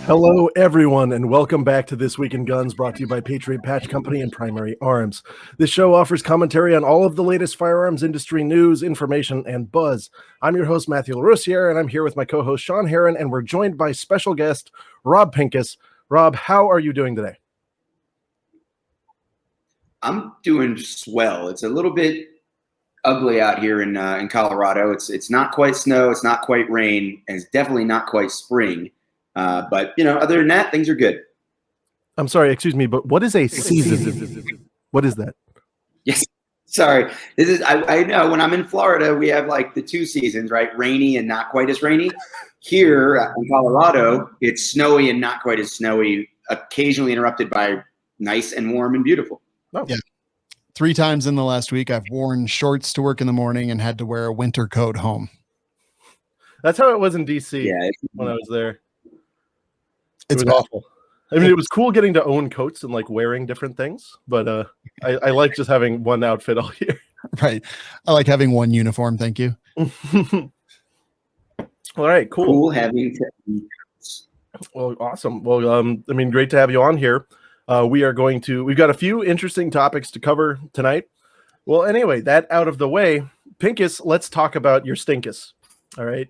Hello, everyone, and welcome back to This Week in Guns, brought to you by Patriot Patch Company and Primary Arms. This show offers commentary on all of the latest firearms industry news, information, and buzz. I'm your host, Matthew LaRoussiere, and I'm here with my co-host, Sean Heron, and we're joined by special guest, Rob Pincus. Rob, how are you doing today? I'm doing swell. It's a little bit ugly out here in Colorado. It's not quite snow, it's not quite rain, and it's definitely not quite spring. But, other than that, things are good. I'm sorry, excuse me, but what is a season? What is that? Yes, sorry. I know when I'm in Florida, we have like the two seasons, right? Rainy and not quite as rainy. Here in Colorado, it's snowy and not quite as snowy, occasionally interrupted by nice and warm and beautiful. Oh. Yeah. 3 times in the last week, I've worn shorts to work in the morning and had to wear a winter coat home. That's how it was in DC when I was there. It was awful. I mean, it was cool getting to own coats and like wearing different things, but I like just having one outfit all year. Right. I like having one uniform. Thank you. All right, cool. Cool having. Well, awesome. Well, great to have you on here. We've got a few interesting topics to cover tonight. Well, anyway, that out of the way, Pincus, let's talk about your Stinkus. All right.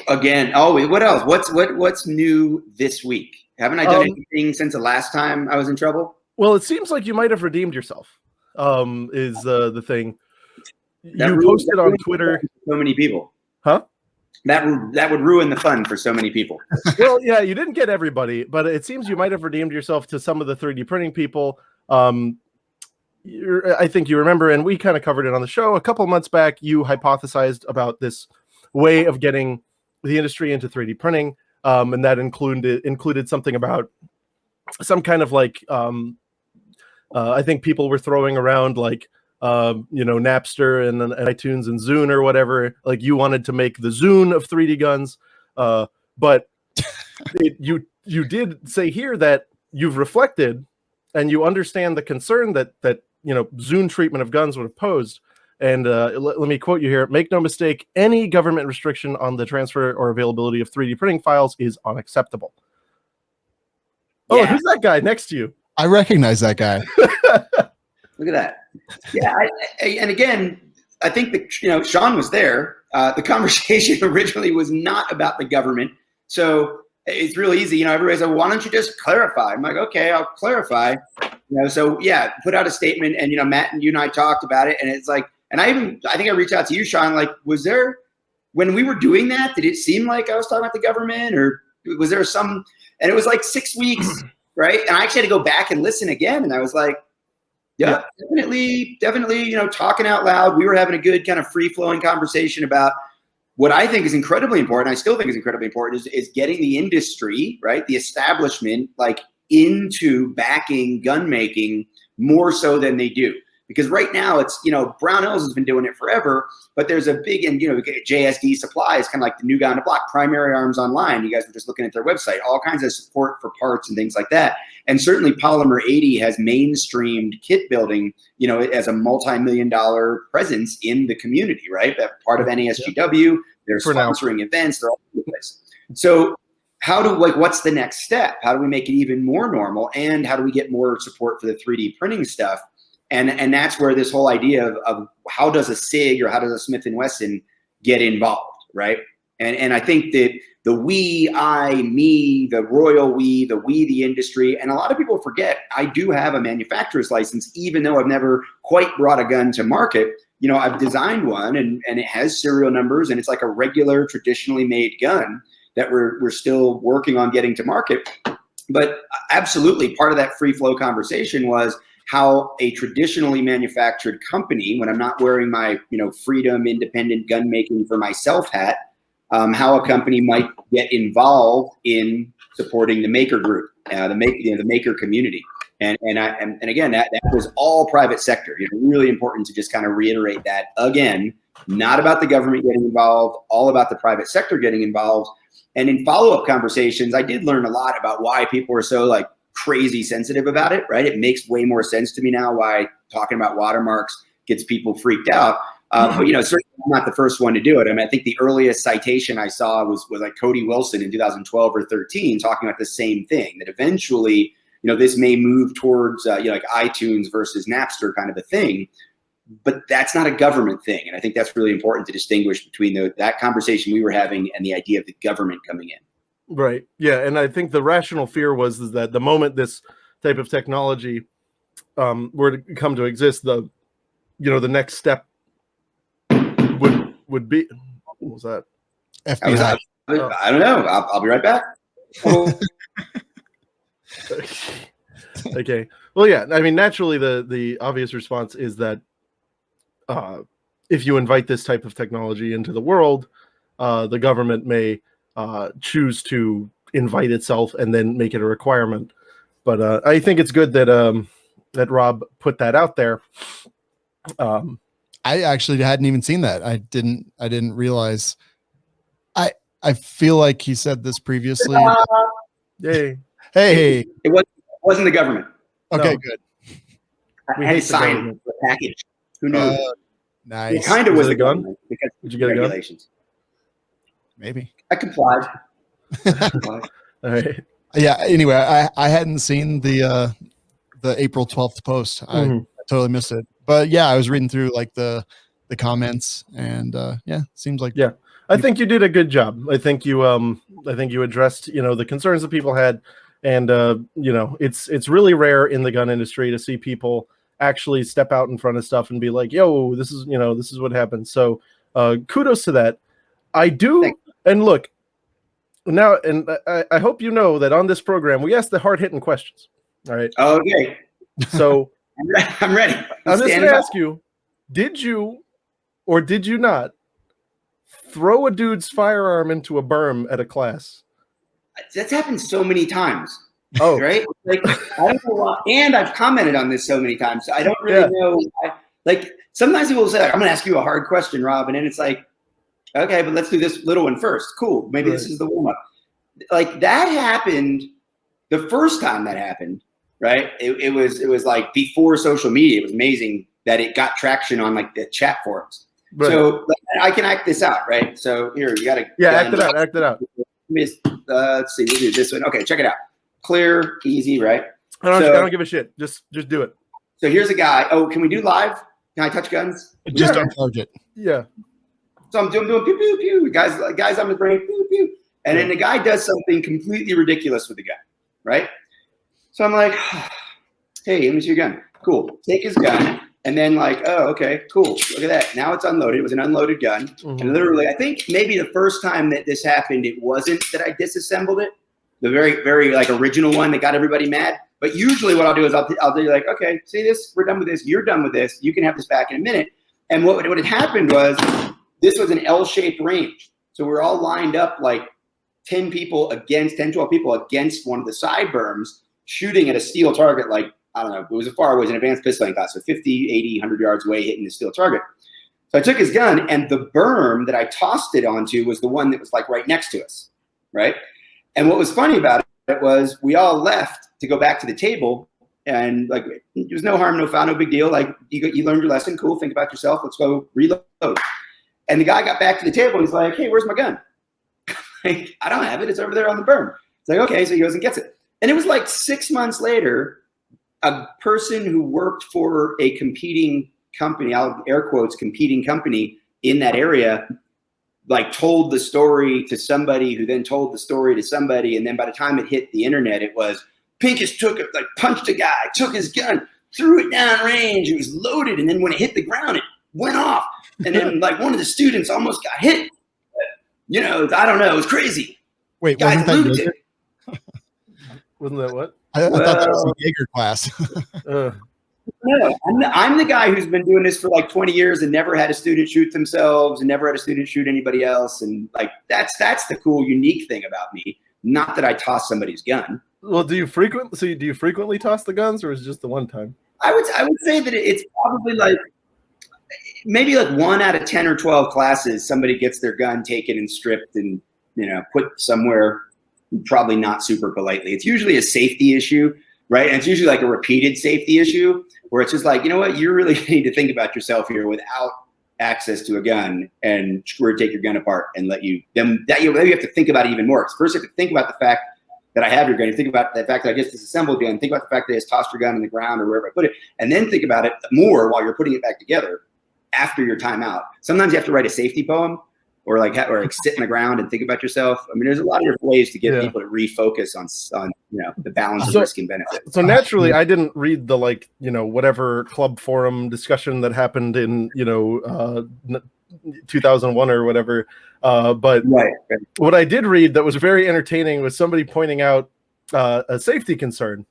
Again. Oh, what else? What's new this week? Haven't I done anything since the last time I was in trouble? Well, it seems like you might have redeemed yourself. Is the thing you posted on Twitter? So many people, huh? That would ruin the fun for so many people. Well, yeah, you didn't get everybody, but it seems you might have redeemed yourself to some of the 3D printing people. I think you remember, and we kind of covered it on the show a couple months back. You hypothesized about this way of getting the industry into 3D printing, and that included something about some kind of like I think people were throwing around like Napster and iTunes and Zune or whatever. Like you wanted to make the Zune of 3D guns, but you did say here that you've reflected and you understand the concern that Zune treatment of guns would have posed. And let me quote you here. Make no mistake, any government restriction on the transfer or availability of 3D printing files is unacceptable. Yeah. Oh, who's that guy next to you? I recognize that guy. Look at that. Yeah. And again, I think that, Sean was there. The conversation originally was not about the government. So it's real easy. Everybody's like, why don't you just clarify? I'm like, okay, I'll clarify. So yeah, put out a statement and, Matt and you and I talked about it. And it's like, and I think I reached out to you, Sean, like, when we were doing that, did it seem like I was talking about the government or was there and it was like 6 weeks, right? And I actually had to go back and listen again. And I was like, yeah, definitely, talking out loud. We were having a good kind of free-flowing conversation about what I think is incredibly important. I still think is incredibly important is getting the industry, right, the establishment, like into backing gun making more so than they do. Because right now it's, Brownells has been doing it forever, but there's a big, and JSD Supply is kind of like the new guy on the block, Primary Arms Online. You guys were just looking at their website, all kinds of support for parts and things like that. And certainly Polymer 80 has mainstreamed kit building, as a multi-million-dollar presence in the community, right? That part of NASGW, they're sponsoring events, they're all over the place. So what's the next step? How do we make it even more normal? And how do we get more support for the 3D printing stuff? And that's where this whole idea of how does a SIG or how does a Smith & Wesson get involved, right? And I think that the we, I, me, the royal we, the industry, and a lot of people forget I do have a manufacturer's license, even though I've never quite brought a gun to market. I've designed one and it has serial numbers and it's like a regular traditionally made gun that we're still working on getting to market. But absolutely part of that free flow conversation was how a traditionally manufactured company, when I'm not wearing my, freedom, independent gun making for myself hat, how a company might get involved in supporting the maker group, the maker community. And again, that was all private sector. Really important to just kind of reiterate that again, not about the government getting involved, all about the private sector getting involved. And in follow-up conversations, I did learn a lot about why people are so like crazy sensitive about it, right? It makes way more sense to me now why talking about watermarks gets people freaked out. But certainly I'm not the first one to do it. I mean, I think the earliest citation I saw was like Cody Wilson in 2012 or 13 talking about the same thing, that eventually, this may move towards like iTunes versus Napster kind of a thing. But that's not a government thing. And I think that's really important to distinguish between that conversation we were having and the idea of the government coming in. Right. Yeah. And I think the rational fear was that the moment this type of technology were to come to exist, the next step would be, what was that? FBI. I don't know. I'll be right back. Okay. Well, yeah. I mean, naturally, the obvious response is that if you invite this type of technology into the world, the government may choose to invite itself and then make it a requirement. But I think it's good that Rob put that out there. I actually hadn't even seen that. I didn't realize. I feel like he said this previously. Yay. Hey. It wasn't the government. Okay, No. good. We had to sign the package. Who knew? Nice. It kind of was it a a gun? government because Did you get a gun? regulations. Maybe. I complied. All right. Yeah. Anyway, I hadn't seen the April 12th post. I totally missed it. But yeah, I was reading through like the comments, and seems like I think you did a good job. I think you addressed the concerns that people had, and it's really rare in the gun industry to see people actually step out in front of stuff and be like, "Yo, this is what happens." So kudos to that. I do, and look now, and I hope you know that on this program we ask the hard hitting questions. All right. Okay. So I'm ready. I'm just going to ask you: did you or did you not throw a dude's firearm into a berm at a class? That's happened so many times. Oh, right. Like I don't know why, and I've commented on this so many times. So I don't really know. Like sometimes people will say, like, "I'm going to ask you a hard question, Rob," and then it's like, "Okay, but let's do this little one first." Cool. Maybe this is the warm up. Like that happened the first time that happened. Right. It was like before social media. It was amazing that it got traction on like the chat forums. Right. So I can act this out. Right. So here you got to. Yeah. Act it out. Let's see. We'll do this one. Okay. Check it out. Clear, easy, right? I don't give a shit. Just do it. So here's a guy. Oh, can we do live? Can I touch guns? Just don't charge it. Yeah. So I'm doing pew pew pew. Guys on the brain, pew pew. And then the guy does something completely ridiculous with the gun, right? So I'm like, hey, let me see your gun. Cool. Take his gun. And then like, oh, okay, cool. Look at that. Now it's unloaded. It was an unloaded gun. Mm-hmm. And literally, I think maybe the first time that this happened, it wasn't that I disassembled it. The very, very like original one that got everybody mad. But usually what I'll do is I'll do like, okay, see this? We're done with this. You're done with this. You can have this back in a minute. And what had happened was this was an L-shaped range. So we're all lined up like 10, 12 people against one of the side berms, shooting at a steel target like, I don't know, it was as far away as an advanced pistol class, so 50, 80, 100 yards away hitting the steel target. So I took his gun, and the berm that I tossed it onto was the one that was like right next to us, right? And what was funny about it was we all left to go back to the table, and like there was no harm, no foul, no big deal. Like you learned your lesson, cool, think about yourself, let's go reload. And the guy got back to the table, and he's like, hey, where's my gun? Like, I don't have it, it's over there on the berm. It's like, okay, so he goes and gets it. And it was like 6 months later, a person who worked for a competing company, I'll air quotes, competing company in that area, like told the story to somebody who then told the story to somebody. And then by the time it hit the internet, it was Pincus took it, like punched a guy, took his gun, threw it down range. It was loaded. And then when it hit the ground, it went off. And then like one of the students almost got hit. You know, I don't know. It was crazy. Wait, Guys, wasn't that what? I thought that was a Jaeger class. No, I'm the guy who's been doing this for like 20 years and never had a student shoot themselves and never had a student shoot anybody else. And like that's the cool, unique thing about me. Not that I toss somebody's gun. Well, do you frequently toss the guns, or is it just the one time? I would say that it's probably like maybe like 1 out of 10 or 12 classes, somebody gets their gun taken and stripped and put somewhere. Probably not super politely. It's usually a safety issue, right? And it's usually like a repeated safety issue where it's just like, you know what, you really need to think about yourself here without access to a gun and take your gun apart and let you have to think about it even more. First, you have to think about the fact that I have your gun. You think about the fact that I just disassembled gun. Think about the fact that I just tossed your gun on the ground or wherever I put it, and then think about it more while you're putting it back together after your timeout. Sometimes you have to write a safety poem, or sit in the ground and think about yourself. I mean, there's a lot of different ways to get people to refocus on the balance of risk and benefit. So naturally, I didn't read the whatever club forum discussion that happened in 2001 or whatever. But what I did read that was very entertaining was somebody pointing out a safety concern,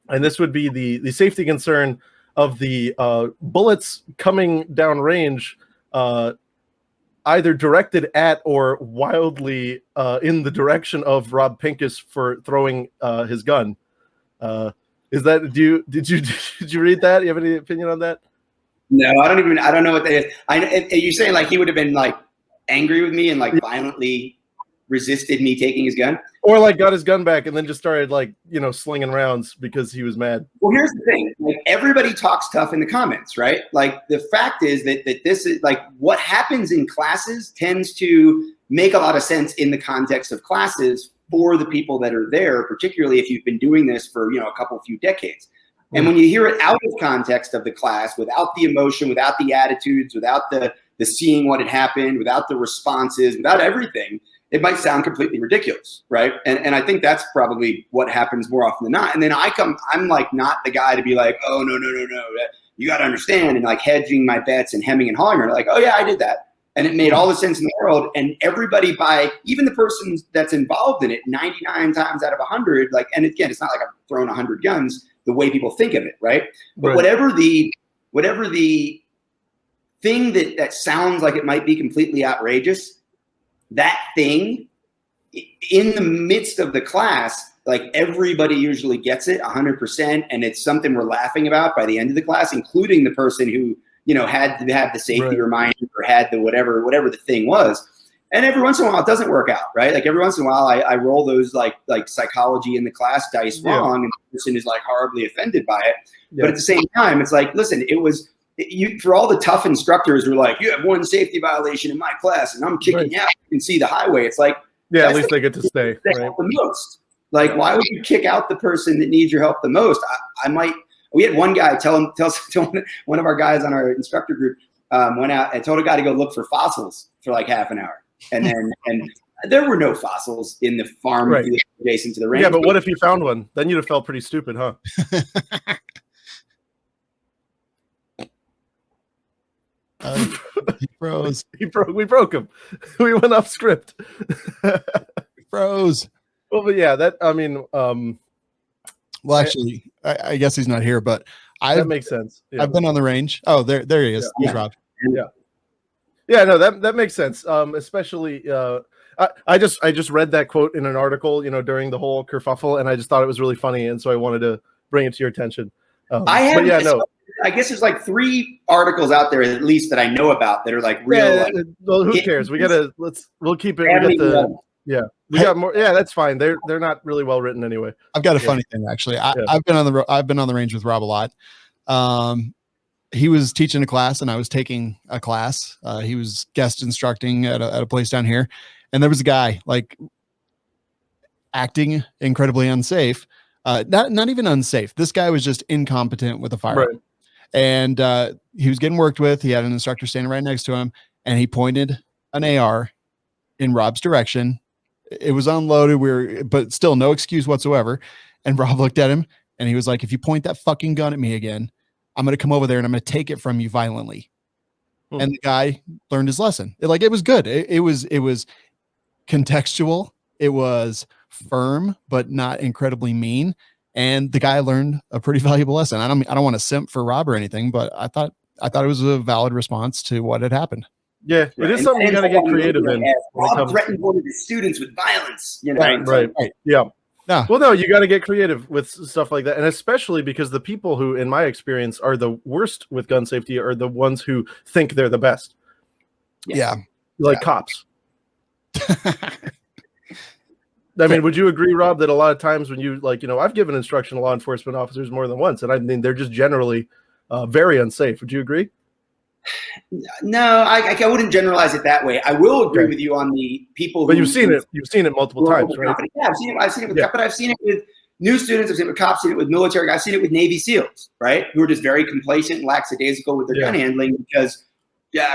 and this would be the safety concern of the bullets coming down range. Either directed at or wildly in the direction of Rob Pincus for throwing his gun. Is that did you read that? You have any opinion on that? No, I don't know what that is. You're saying like he would have been like angry with me and like violently resisted me taking his gun, or like got his gun back and then just started slinging rounds because he was mad. Well, here's the thing: like everybody talks tough in the comments, right? Like the fact is that this is like what happens in classes tends to make a lot of sense in the context of classes for the people that are there, particularly if you've been doing this for a few decades. And when you hear it out of context of the class, without the emotion, without the attitudes, without the seeing what had happened, without the responses, without everything, it might sound completely ridiculous, right? And I think that's probably what happens more often than not. And then I'm like not the guy to be like, oh, no, you got to understand, and like hedging my bets and hemming and hawing, like, oh yeah, I did that. And it made all the sense in the world. And everybody, even the person that's involved in it, 99 times out of 100, like, and again, it's not like I've thrown 100 guns the way people think of it, right? But whatever the thing that sounds like it might be completely outrageous, that thing in the midst of the class, like everybody usually gets it 100%. And it's something we're laughing about by the end of the class, including the person who, had to have the safety reminder or had the whatever the thing was. And every once in a while it doesn't work out, right? Like every once in a while I roll those like psychology in the class dice wrong, and the person is like horribly offended by it. Yeah. But at the same time, it's like, listen, it was, for all the tough instructors who are like, you have one safety violation in my class and I'm kicking you out, you can see the highway. It's like, at least they get to stay. The most. Like, why would you kick out the person that needs your help the most? We had one guy tell one of our guys on our instructor group went out and told a guy to go look for fossils for like half an hour. And there were no fossils in the farm adjacent to the range. Yeah, but what if you found one? Then you'd have felt pretty stupid, huh? He froze. We broke him. We went off script. He froze. Well, but yeah, well, actually, I guess he's not here, but that makes sense. Yeah. I've been on the range. Oh, there he is. Yeah. He's Rob. Yeah, no, that makes sense. Especially, I just read that quote in an article, during the whole kerfuffle, and I just thought it was really funny, and so I wanted to bring it to your attention. I guess there's like 3 articles out there at least that I know about that are like real. Well, who cares? We'll keep it. We got more. Yeah, that's fine. They're not really well written anyway. I've got a funny thing actually. I've been on the range with Rob a lot. He was teaching a class and I was taking a class. He was guest instructing at a place down here, and there was a guy like acting incredibly unsafe. Not even unsafe. This guy was just incompetent with a firearm. Right. And he was getting worked with. He had an instructor standing right next to him, and he pointed an AR in Rob's direction. It was unloaded. But still no excuse whatsoever. And Rob looked at him and he was like, if you point that fucking gun at me again, I'm going to come over there and I'm going to take it from you violently. And the guy learned his lesson. It was good. It was contextual. It was firm, but not incredibly mean. And the guy learned a pretty valuable lesson. I don't want to simp for Rob or anything, but I thought it was a valid response to what had happened. Yeah, it is something you got to get creative in. Rob threatened one of his students with violence. Right. Yeah. No. Well, no, you got to get creative with stuff like that, and especially because the people who, in my experience, are the worst with gun safety are the ones who think they're the best. Yeah, cops. I mean, would you agree, Rob, that a lot of times when you I've given instruction to law enforcement officers more than once, and I mean they're just generally very unsafe. Would you agree? No, I wouldn't generalize it that way. I will agree with you on the people. But you've seen it multiple times, right? Yeah, I've seen it with, but I've seen it with new students. I've seen it with cops. I've seen it with military guys. I've seen it with Navy SEALs, right? Who are just very complacent and lackadaisical with their gun handling because,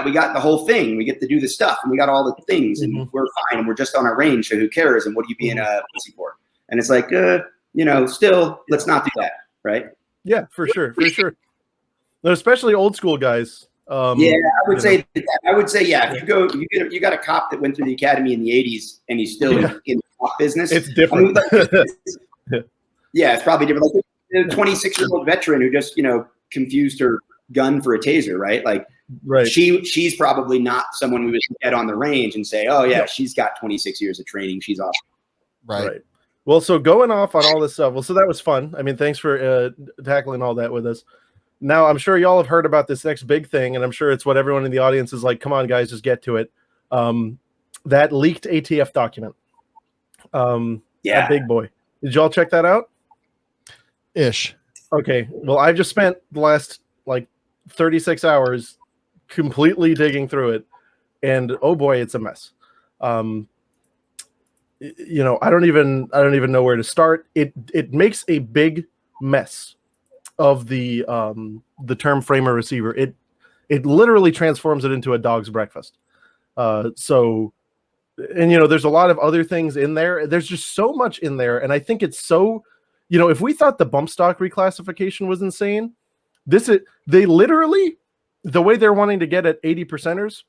we got the whole thing. We get to do the stuff, and we got all the things, and we're fine, and we're just on our range. So who cares? And what are you being a pussy for? And it's like, still, let's not do that, right? Yeah, for sure. No, especially old school guys. I would say, yeah. If you got a cop that went through the academy in the '80s and he's still in the cop business. It's different. It's probably different. Like a 26-year-old veteran who just confused her gun for a taser, right? Like, right. She's probably not someone we would get on the range and say, oh yeah, she's got 26 years of training. She's awesome. Right. Well, so going off on all this stuff. Well, so that was fun. I mean, thanks for tackling all that with us. Now, I'm sure y'all have heard about this next big thing, and I'm sure it's what everyone in the audience is like, come on, guys, just get to it. That leaked ATF document. That big boy. Did y'all check that out? Ish. Okay. Well, I've just spent the last 36 hours completely digging through it, and oh boy, it's a mess. I don't even know where to start. It makes a big mess of the term framer receiver. It literally transforms it into a dog's breakfast. There's a lot of other things in there. There's just so much in there, and I think it's so, if we thought the bump stock reclassification was insane, they literally, the way they're wanting to get at 80%ers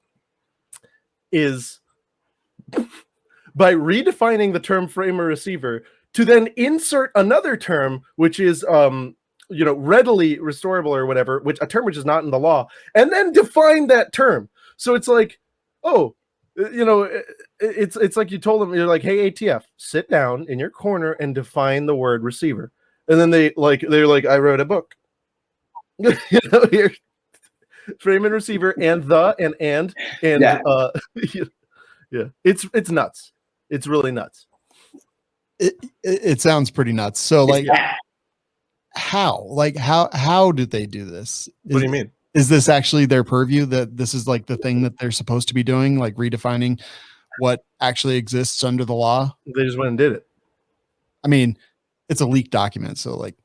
is by redefining the term framer receiver to then insert another term, which is readily restorable or whatever, which a term which is not in the law, and then define that term. So it's like, it's like you told them, you're like, hey, ATF, sit down in your corner and define the word receiver. And then they're like, I wrote a book. Here, frame and receiver and it's nuts. It's really nuts. It sounds pretty nuts. So how did they do this? What do you mean? Is this actually their purview, that this is like the thing that they're supposed to be doing, like redefining what actually exists under the law? They just went and did it. I mean, it's a leaked document, so let's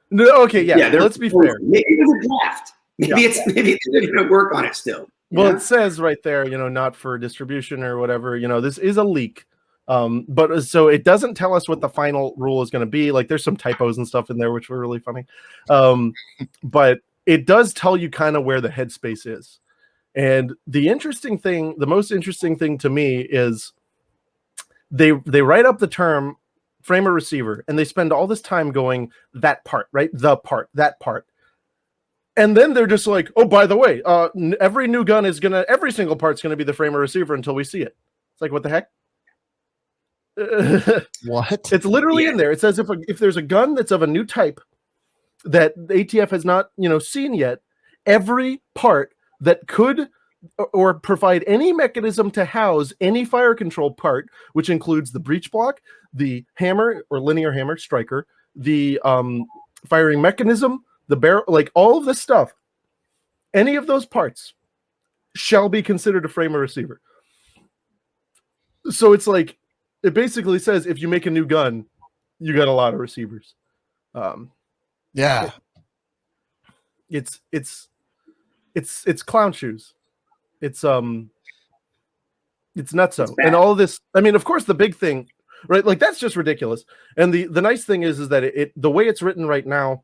be fair. Maybe it was a draft. Maybe they're going to work on it still. Well, it says right there, not for distribution or whatever. This is a leak. But so it doesn't tell us what the final rule is going to be. Like, there's some typos and stuff in there which were really funny. But it does tell you kind of where the headspace is. And the most interesting thing to me is they write up the term framer receiver, and they spend all this time going that part, right? That part. And then they're just like, oh, by the way, every new gun every single part's going to be the framer receiver until we see it. It's like, what the heck? What? It's literally in there. It says if there's a gun that's of a new type that the ATF has not seen yet, every part that could or provide any mechanism to house any fire control part, which includes the breech block, the hammer or linear hammer striker, the firing mechanism, the barrel, like all of this stuff, any of those parts shall be considered a framer receiver. So it's like, it basically says if you make a new gun, you got a lot of receivers. It's clown shoes. It's nutso. And all of this, I mean, of course, the big thing, right? Like, that's just ridiculous. And the nice thing is that the way it's written right now,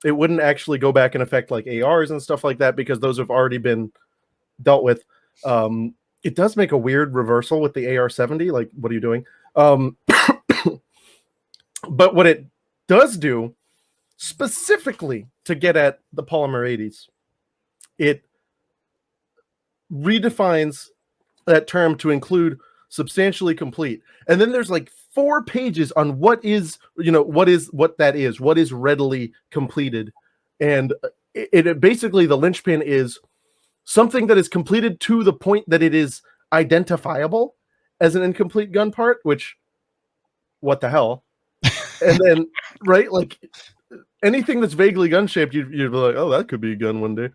it wouldn't actually go back and affect like ARs and stuff like that, because those have already been dealt with. It does make a weird reversal with the AR-70. Like, what are you doing? But what it does do, specifically to get at the polymer 80s, it redefines that term to include substantially complete. And then there's like 4 pages on what is readily completed. And it basically, the linchpin is something that is completed to the point that it is identifiable as an incomplete gun part, which, what the hell? And then, right, like anything that's vaguely gun shaped, you'd be like, oh, that could be a gun one day.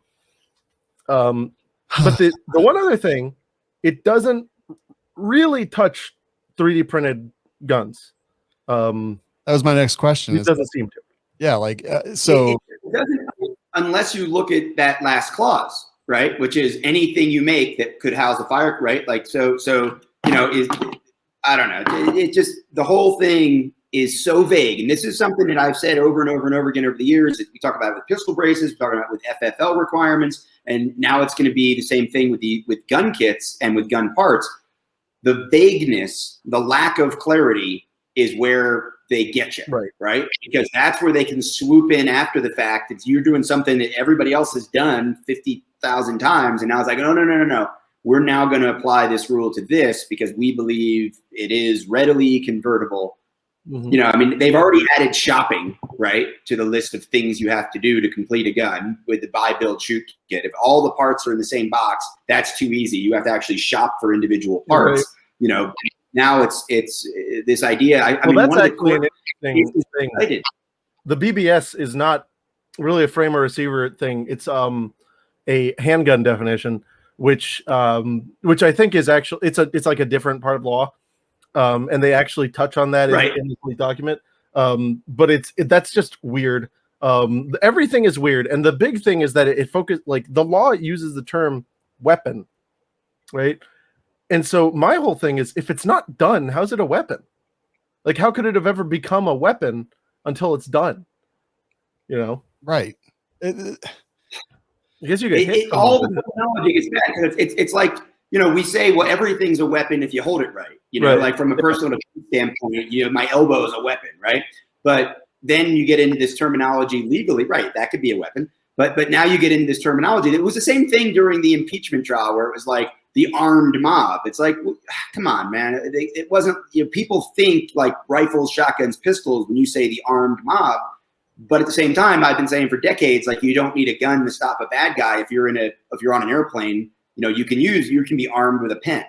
But the one other thing, it doesn't really touch 3D printed guns. That was my next question. It doesn't seem to. Yeah, like so. It doesn't, unless you look at that last clause, right? Which is anything you make that could house a fire, right? Like so you know, is I don't know. It just the whole thing is so vague, and this is something that I've said over and over and over again over the years. We talk about it with pistol braces, we talk about it with FFL requirements, and now it's going to be the same thing with gun kits and with gun parts. The vagueness, the lack of clarity is where they get you, right? Because that's where they can swoop in after the fact. It's you're doing something that everybody else has done 50,000 times, and now it's like, no. We're now going to apply this rule to this because we believe it is readily convertible. Mm-hmm. You know, I mean, they've already added shopping, right, to the list of things you have to do to complete a gun with the buy, build, shoot kit. If all the parts are in the same box, that's too easy. You have to actually shop for individual parts. Right. You know, now it's this idea. I mean, that's actually an interesting thing. The BBS is not really a frame or receiver thing. It's a handgun definition, which I think is actually it's like a different part of law. And they actually touch on that in the plea document. But that's just weird. Everything is weird. And the big thing is that it focused, like the law uses the term weapon, right? And so my whole thing is, if it's not done, how's it a weapon? Like, how could it have ever become a weapon until it's done? You know? Right. I guess you get hit. All the technology is bad. It's like, you know, we say, well, everything's a weapon if you hold it right. You know, like from a personal standpoint, you know, my elbow is a weapon, right? But then you get into this terminology legally, right? That could be a weapon. But now you get into this terminology. It was the same thing during the impeachment trial where it was like the armed mob. It's like, well, come on, man. It wasn't, you know, people think like rifles, shotguns, pistols when you say the armed mob. But at the same time, I've been saying for decades, like you don't need a gun to stop a bad guy. If you're on an airplane, you know, you can be armed with a pen.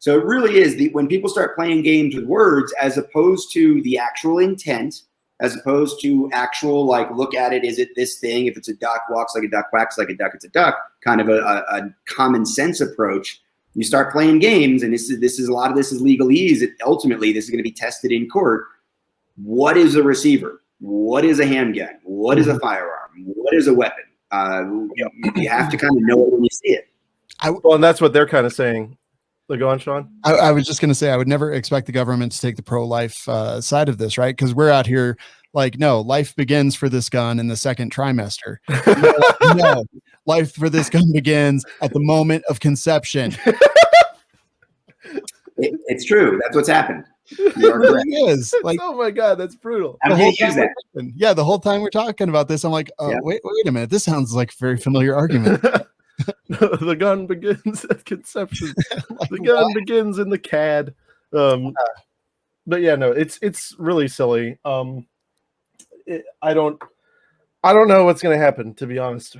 So it really is when people start playing games with words, as opposed to the actual intent, as opposed to actual, like, look at it, is it this thing? If it's a duck, walks like a duck, quacks like a duck, it's a duck, kind of a common sense approach. You start playing games, and this is a lot of this is legalese. Ultimately, this is going to be tested in court. What is a receiver? What is a handgun? What is a firearm? What is a weapon? You have to kind of know it when you see it. Well, and that's what they're kind of saying. So go on, Sean. I was just going to say, I would never expect the government to take the pro-life side of this, right? Because we're out here like, no, life begins for this gun in the second trimester. No, life for this gun begins at the moment of conception. It's true. That's what's happened. It really is. Like, oh my God, that's brutal. I'm going to use that. Yeah, the whole time we're talking about this, I'm like, wait a minute. This sounds like a very familiar argument. The gun begins at conception. Like, the gun begins in the CAD. But yeah, no, it's really silly. I don't know what's going to happen, to be honest,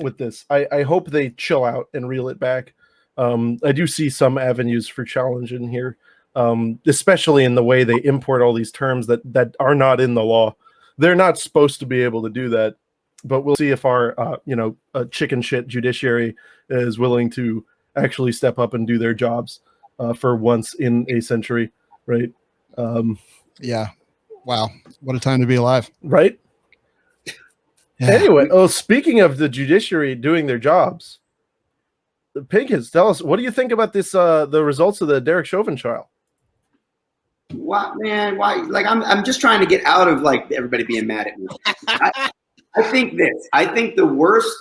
with this. I hope they chill out and reel it back. I do see some avenues for challenge in here, especially in the way they import all these terms that are not in the law. They're not supposed to be able to do that. But we'll see if our, chicken shit judiciary is willing to actually step up and do their jobs for once in a century, right? Yeah. Wow. What a time to be alive. Right? Yeah. Anyway, speaking of the judiciary doing their jobs, Pincus, tell us, what do you think about this, the results of the Derek Chauvin trial? Why, man? Why? Like, I'm just trying to get out of, like, everybody being mad at me. I think the worst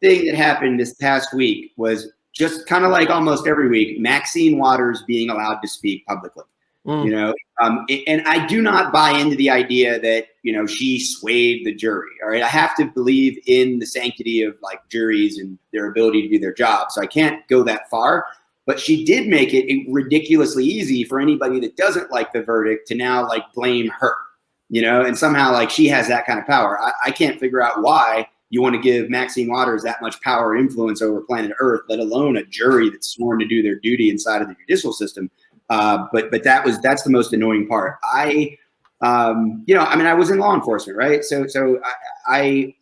thing that happened this past week was just kind of like almost every week, Maxine Waters being allowed to speak publicly. You know, and I do not buy into the idea that, you know, she swayed the jury. All right. I have to believe in the sanctity of, like, juries and their ability to do their job. So I can't go that far. But she did make it ridiculously easy for anybody that doesn't like the verdict to now, like, blame her. You know, and somehow, like, she has that kind of power. I can't figure out why you want to give Maxine Waters that much power and influence over planet Earth, let alone a jury that's sworn to do their duty inside of the judicial system. But that's the most annoying part. I was in law enforcement, right? So I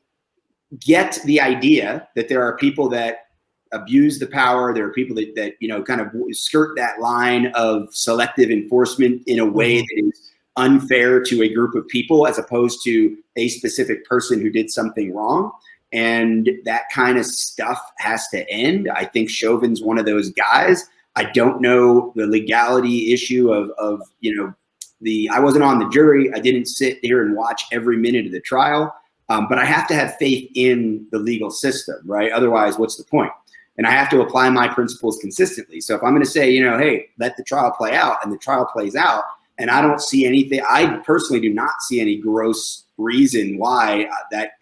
get the idea that there are people that abuse the power. There are people that kind of skirt that line of selective enforcement in a way that is unfair to a group of people as opposed to a specific person who did something wrong. And that kind of stuff has to end. I think Chauvin's one of those guys. I don't know the legality issue of I wasn't on the jury. I didn't sit here and watch every minute of the trial. But I have to have faith in the legal system, right? Otherwise, what's the point? And I have to apply my principles consistently. So if I'm going to say, hey, let the trial play out, and the trial plays out, and I don't see anything, I personally do not see any gross reason why that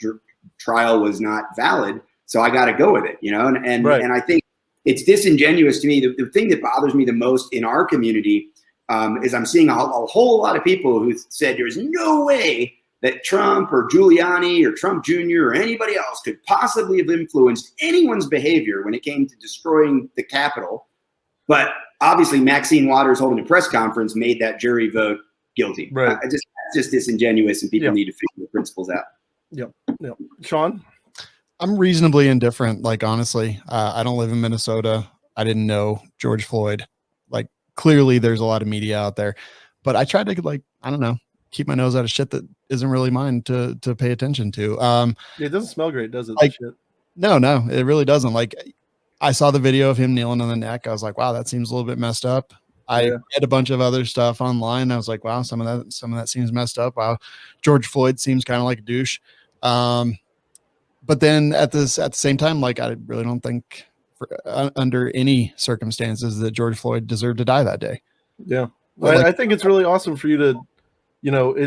trial was not valid. So I got to go with it, and I think it's disingenuous to me. The thing that bothers me the most in our community is I'm seeing a whole lot of people who said there's no way that Trump or Giuliani or Trump Jr. or anybody else could possibly have influenced anyone's behavior when it came to destroying the Capitol. But obviously Maxine Waters holding a press conference made that jury vote guilty. Right. That's just disingenuous, and people need to figure the principles out. Yep. Sean? I'm reasonably indifferent. Like, honestly, I don't live in Minnesota. I didn't know George Floyd. Like, clearly there's a lot of media out there, but I tried to keep my nose out of shit that isn't really mine to pay attention to. It doesn't smell great, does it? Like, shit? No, it really doesn't. Like, I saw the video of him kneeling on the neck. I was like, wow, that seems a little bit messed up. I read a bunch of other stuff online. I was like, wow, some of that seems messed up. Wow. George Floyd seems kind of like a douche. But then at the same time, like, I really don't think under any circumstances that George Floyd deserved to die that day. Yeah. Well, I think it's really awesome for you to,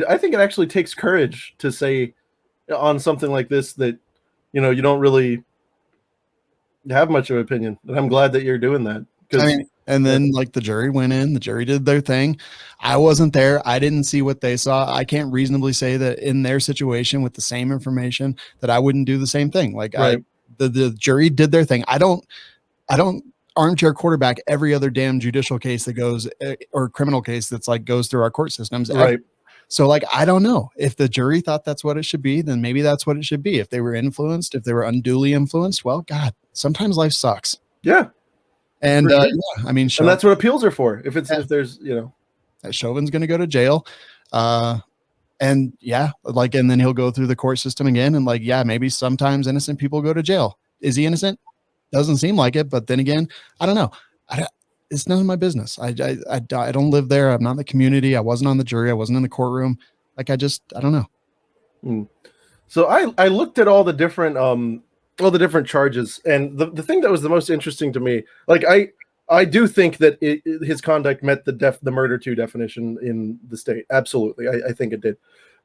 I think it actually takes courage to say on something like this that, you don't really have much of an opinion. And I'm glad that you're doing that. And then like the jury went in, the jury did their thing. I wasn't there. I didn't see what they saw. I can't reasonably say that in their situation with the same information that I wouldn't do the same thing. Like, right. The jury did their thing. I don't armchair quarterback every other damn judicial case that goes or criminal case that's like goes through our court systems. Right. So like, I don't know if the jury thought that's what it should be, then maybe that's what it should be. If they were influenced, if they were unduly influenced, well, God, sometimes life sucks. Yeah. And and that's what appeals are for. If there's, Chauvin's going to go to jail. And then he'll go through the court system again. And like, yeah, maybe sometimes innocent people go to jail. Is he innocent? Doesn't seem like it. But then again, I don't know. It's none of my business. I don't live there. I'm not in the community. I wasn't on the jury. I wasn't in the courtroom. Like, I don't know. So I looked at all the different charges, and the thing that was the most interesting to me, like I do think that his conduct met the murder to definition in the state. Absolutely. I think it did.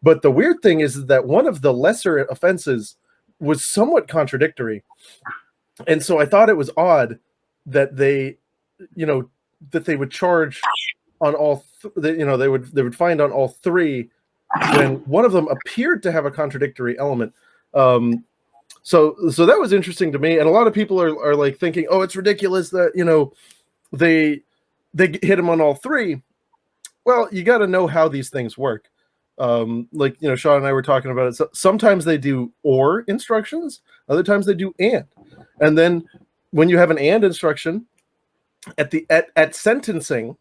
But the weird thing is that one of the lesser offenses was somewhat contradictory. And so I thought it was odd that they would charge on all, they would find on all three when one of them appeared to have a contradictory element. So that was interesting to me. And a lot of people are like thinking, oh, it's ridiculous that, they hit him on all three. Well, you got to know how these things work. Sean and I were talking about it. So sometimes they do or instructions. Other times they do and then when you have an and instruction at sentencing,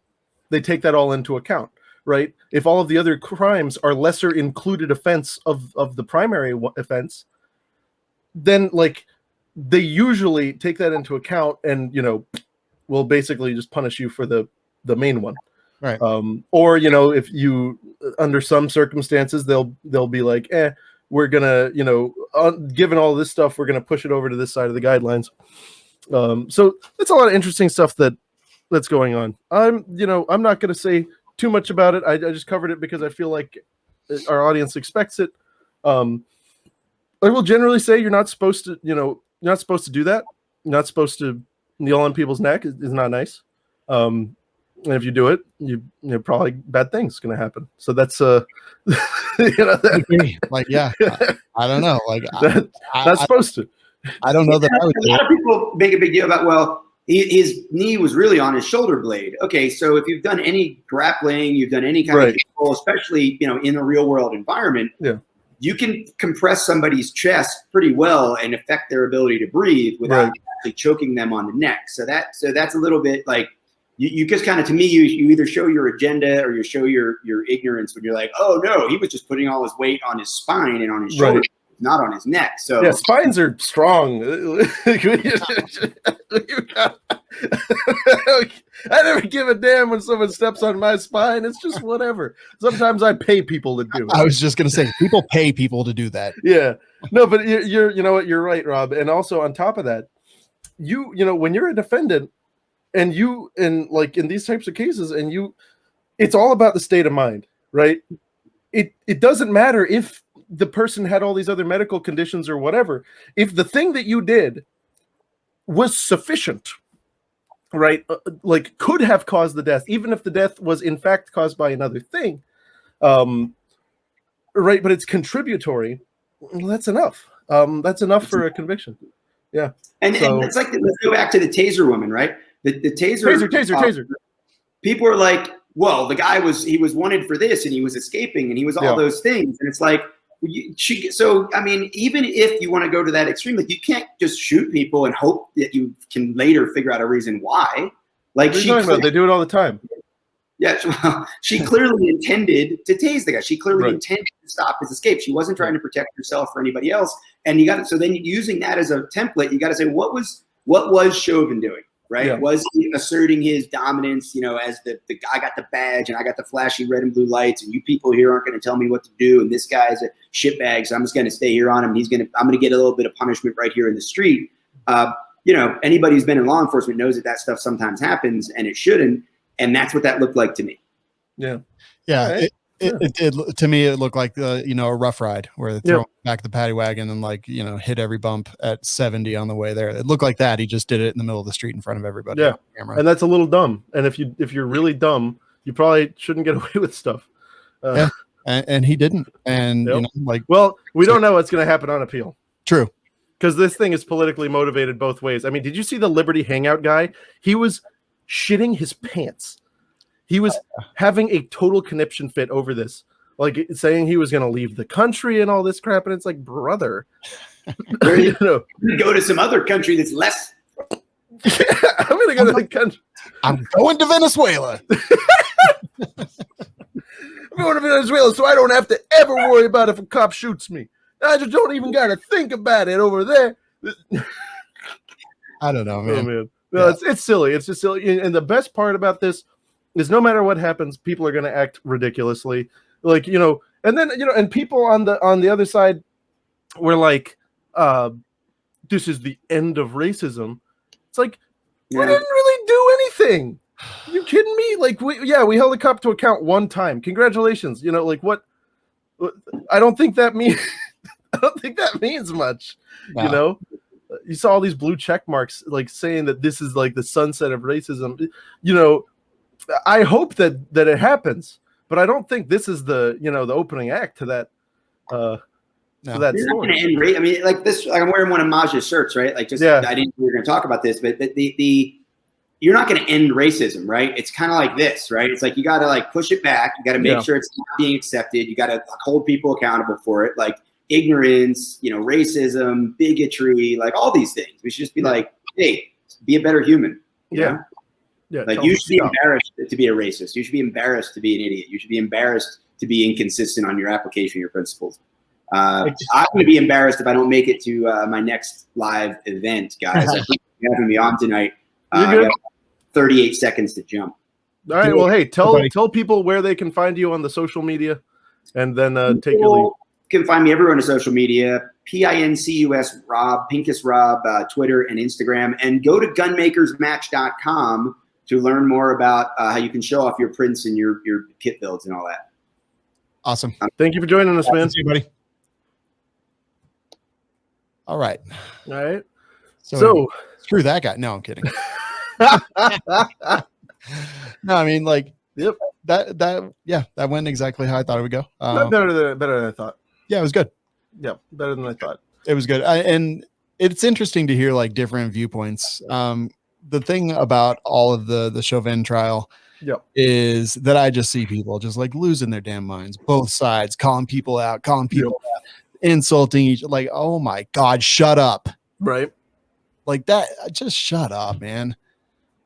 they take that all into account, right? If all of the other crimes are lesser included offense of the primary offense, then like they usually take that into account and, will basically just punish you for the main one. Right. Or, if you, under some circumstances, they'll be like, we're going to, given all this stuff, we're going to push it over to this side of the guidelines. So that's a lot of interesting stuff that's going on. I'm not going to say too much about it. I just covered it because I feel like our audience expects it. I will generally say you're not supposed to do that. You're not supposed to kneel on people's neck. Is not nice. And if you do it, you probably bad things going to happen. So that's like, yeah, I don't know. Like, not supposed to. I don't know that I would. A lot of people make a big deal about, well, his knee was really on his shoulder blade. Okay, so if you've done any grappling, you've done any kind of control, especially in a real world environment, you can compress somebody's chest pretty well and affect their ability to breathe without actually choking them on the neck. So that's a little bit like you just kind of, to me, you either show your agenda or you show your ignorance when you're like, oh no, he was just putting all his weight on his spine and on his shoulder, not on his neck. So yeah, spines are strong. I never give a damn when someone steps on my spine. It's just whatever. Sometimes I pay people to do it. I was just going to say, people pay people to do that. Yeah. No, but you know what? You're right, Rob. And also on top of that, you know, when you're a defendant and like in these types of cases, and it's all about the state of mind, right? It doesn't matter if the person had all these other medical conditions or whatever. If the thing that you did was sufficient, right, like could have caused the death, even if the death was in fact caused by another thing, right, but it's contributory, well, that's enough. That's enough for a conviction. Yeah. And it's like, let's go back to the taser woman, right? The taser. People are like, well, the guy was wanted for this and he was escaping and he was all those things. And it's like, so, I mean, even if you want to go to that extreme, like you can't just shoot people and hope that you can later figure out a reason why. Like they do it all the time. Yeah, well, she clearly intended to tase the guy. She clearly intended to stop his escape. She wasn't trying to protect herself or anybody else. And so then using that as a template, you got to say, what was Chauvin doing? Right? Yeah. Was he asserting his dominance, you know, as the guy got the badge and I got the flashy red and blue lights and you people here aren't going to tell me what to do and this guy's a shitbag, so I'm just going to stay here on him. I'm going to get a little bit of punishment right here in the street. You know, anybody who's been in law enforcement knows that stuff sometimes happens and it shouldn't. And that's what that looked like to me. Yeah. Yeah. Right? It to me, it looked like a rough ride where they throw back the paddy wagon and hit every bump at 70 on the way there. It looked like that. He just did it in the middle of the street in front of everybody. Yeah. And that's a little dumb. And if you're really dumb, you probably shouldn't get away with stuff. Yeah. And he didn't. And well, we don't know what's going to happen on appeal. True. Because this thing is politically motivated both ways. I mean, did you see the Liberty Hangout guy? He was shitting his pants. He was having a total conniption fit over this, like saying he was going to leave the country and all this crap. And it's like, brother, go to some other country that's less. I'm going to go to the country. I'm going to Venezuela. I'm going to Venezuela so I don't have to ever worry about if a cop shoots me. I just don't even got to think about it over there. I don't know, man. Oh, man. No, it's silly. It's just silly. And the best part about this is no matter what happens, people are going to act ridiculously. Like, and then, and people on the other side were like, this is the end of racism. It's like, we didn't really do anything. Are you kidding me? Like, we held a cop to account one time. Congratulations. Like what? I don't think that means much, No. You saw all these blue check marks, like saying that this is like the sunset of racism. I hope that it happens, but I don't think this is the opening act to that. To that story. I mean, like this. Like I'm wearing one of Maj's shirts, right? Like, I didn't know we were going to talk about this, but you're not going to end racism, right? It's kind of like this, right? It's like you got to like push it back. You got to make sure it's not being accepted. You got to hold people accountable for it, like ignorance, racism, bigotry, like all these things. We should just be like, hey, be a better human. You know? Yeah, like you should be embarrassed to be a racist. You should be embarrassed to be an idiot. You should be embarrassed to be inconsistent on your application, your principles. I'm going to be embarrassed if I don't make it to my next live event, guys. I think you're having me on tonight. I got 38 seconds to jump. All right. Well, hey, tell people where they can find you on the social media, and then take your lead. You can find me everywhere on the social media. Pincus Rob, Pincus Rob, Twitter and Instagram, and go to gunmakersmatch.com to learn more about how you can show off your prints and your kit builds and all that. Awesome. Thank you for joining us, man. See you, buddy. All right. So screw that guy. No, I'm kidding. No, I mean, like, that went exactly how I thought it would go. Better than I thought. Yeah, it was good. Yeah, better than I thought. It was good. And it's interesting to hear like different viewpoints. The thing about all of the Chauvin trial is that I just see people just like losing their damn minds, both sides, calling people out, insulting each, like, oh my God, shut up. Right. Like that. Just shut up, man.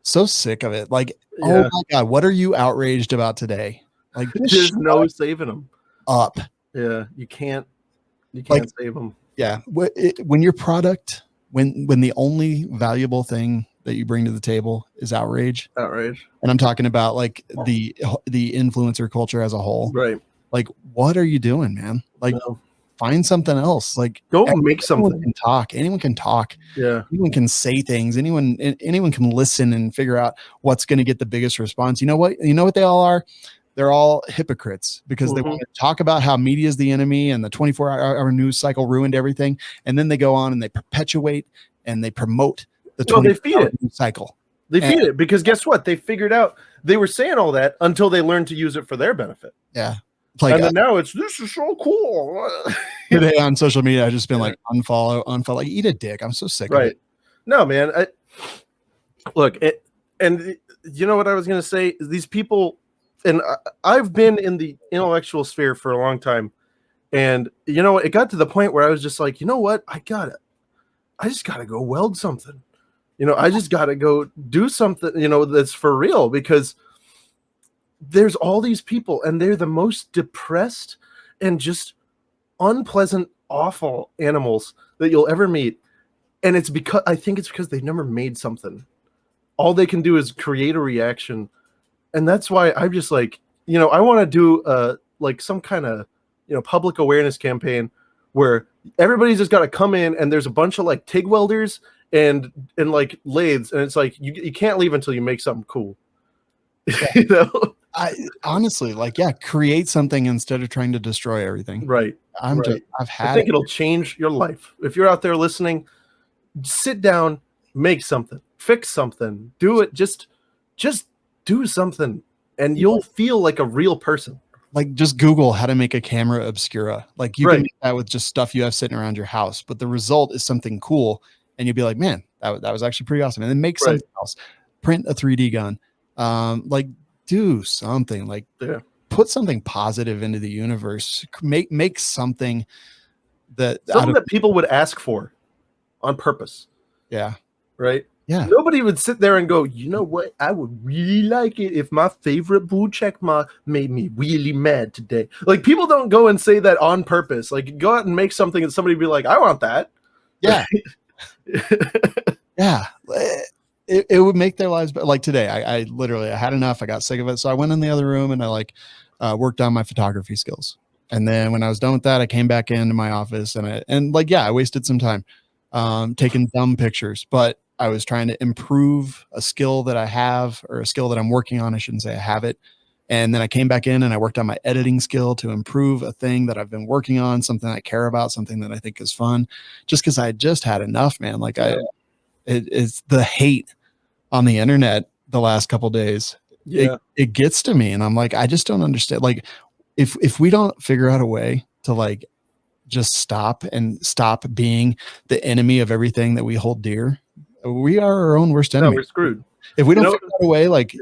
So sick of it. Like, Yeah. oh my God, what are you outraged about today? Like, There's no saving them. Up. Yeah, you can't save them. Yeah. When your product, when the only valuable thing that you bring to the table is outrage. And I'm talking about like the influencer culture as a whole. Right. Like, what are you doing, man? Like, find something else. Like, go make something. Anyone can talk. Yeah. Anyone can say things. Anyone can listen and figure out what's going to get the biggest response. You know what they all are? They're all hypocrites because they want to talk about how media is the enemy and the 24-hour news cycle ruined everything. And then they go on and they perpetuate and they promote the 24-hour news cycle. They feed it because guess what? They figured out they were saying all that until they learned to use it for their benefit. Yeah. Like, and then now this is so cool. Today on social media, I've just been like unfollow, like eat a dick. I'm so sick of it. No, man. And you know what I was going to say? These people, and I've been in the intellectual sphere for a long time. And you know, it got to the point where I was just like, you know what? I just got to go weld something. You know, I just got to go do something, you know, that's for real, because there's all these people and they're the most depressed and just unpleasant, awful animals that you'll ever meet. And I think it's because they've never made something. All they can do is create a reaction. And that's why I'm just like, you know, I want to do like some kind of, you know, public awareness campaign where everybody's just got to come in and there's a bunch of like TIG welders and like lathes. And it's like, you can't leave until you make something cool. You know? I honestly create something instead of trying to destroy everything. Right. I think it'll change your life. If you're out there listening, sit down, make something, fix something, do it. Just do something and you'll feel like a real person. Like just Google how to make a camera obscura. Like you can make that with just stuff you have sitting around your house, but the result is something cool. And you'll be like, man, that was actually pretty awesome. And then make something else, print a 3D gun. Like do something, like put something positive into the universe, make something that people would ask for on purpose. Yeah. Right. Yeah. Nobody would sit there and go, you know what? I would really like it if my favorite blue check mark made me really mad today. Like people don't go and say that on purpose. Like go out and make something and somebody be like, I want that. Yeah. Yeah. It would make their lives better. Like today, I literally had enough. I got sick of it. So I went in the other room and I worked on my photography skills. And then when I was done with that, I came back into my office and I wasted some time taking dumb pictures, but I was trying to improve a skill that I have, or a skill that I'm working on. I shouldn't say I have it. And then I came back in and I worked on my editing skill to improve a thing that I've been working on, something I care about, something that I think is fun, just because I just had enough, man. Like it's the hate on the internet the last couple of days. Yeah. It gets to me. And I'm like, I just don't understand. Like if we don't figure out a way to like just stop being the enemy of everything that we hold dear, we are our own worst enemy. No, we're screwed. If we don't figure out a way, like,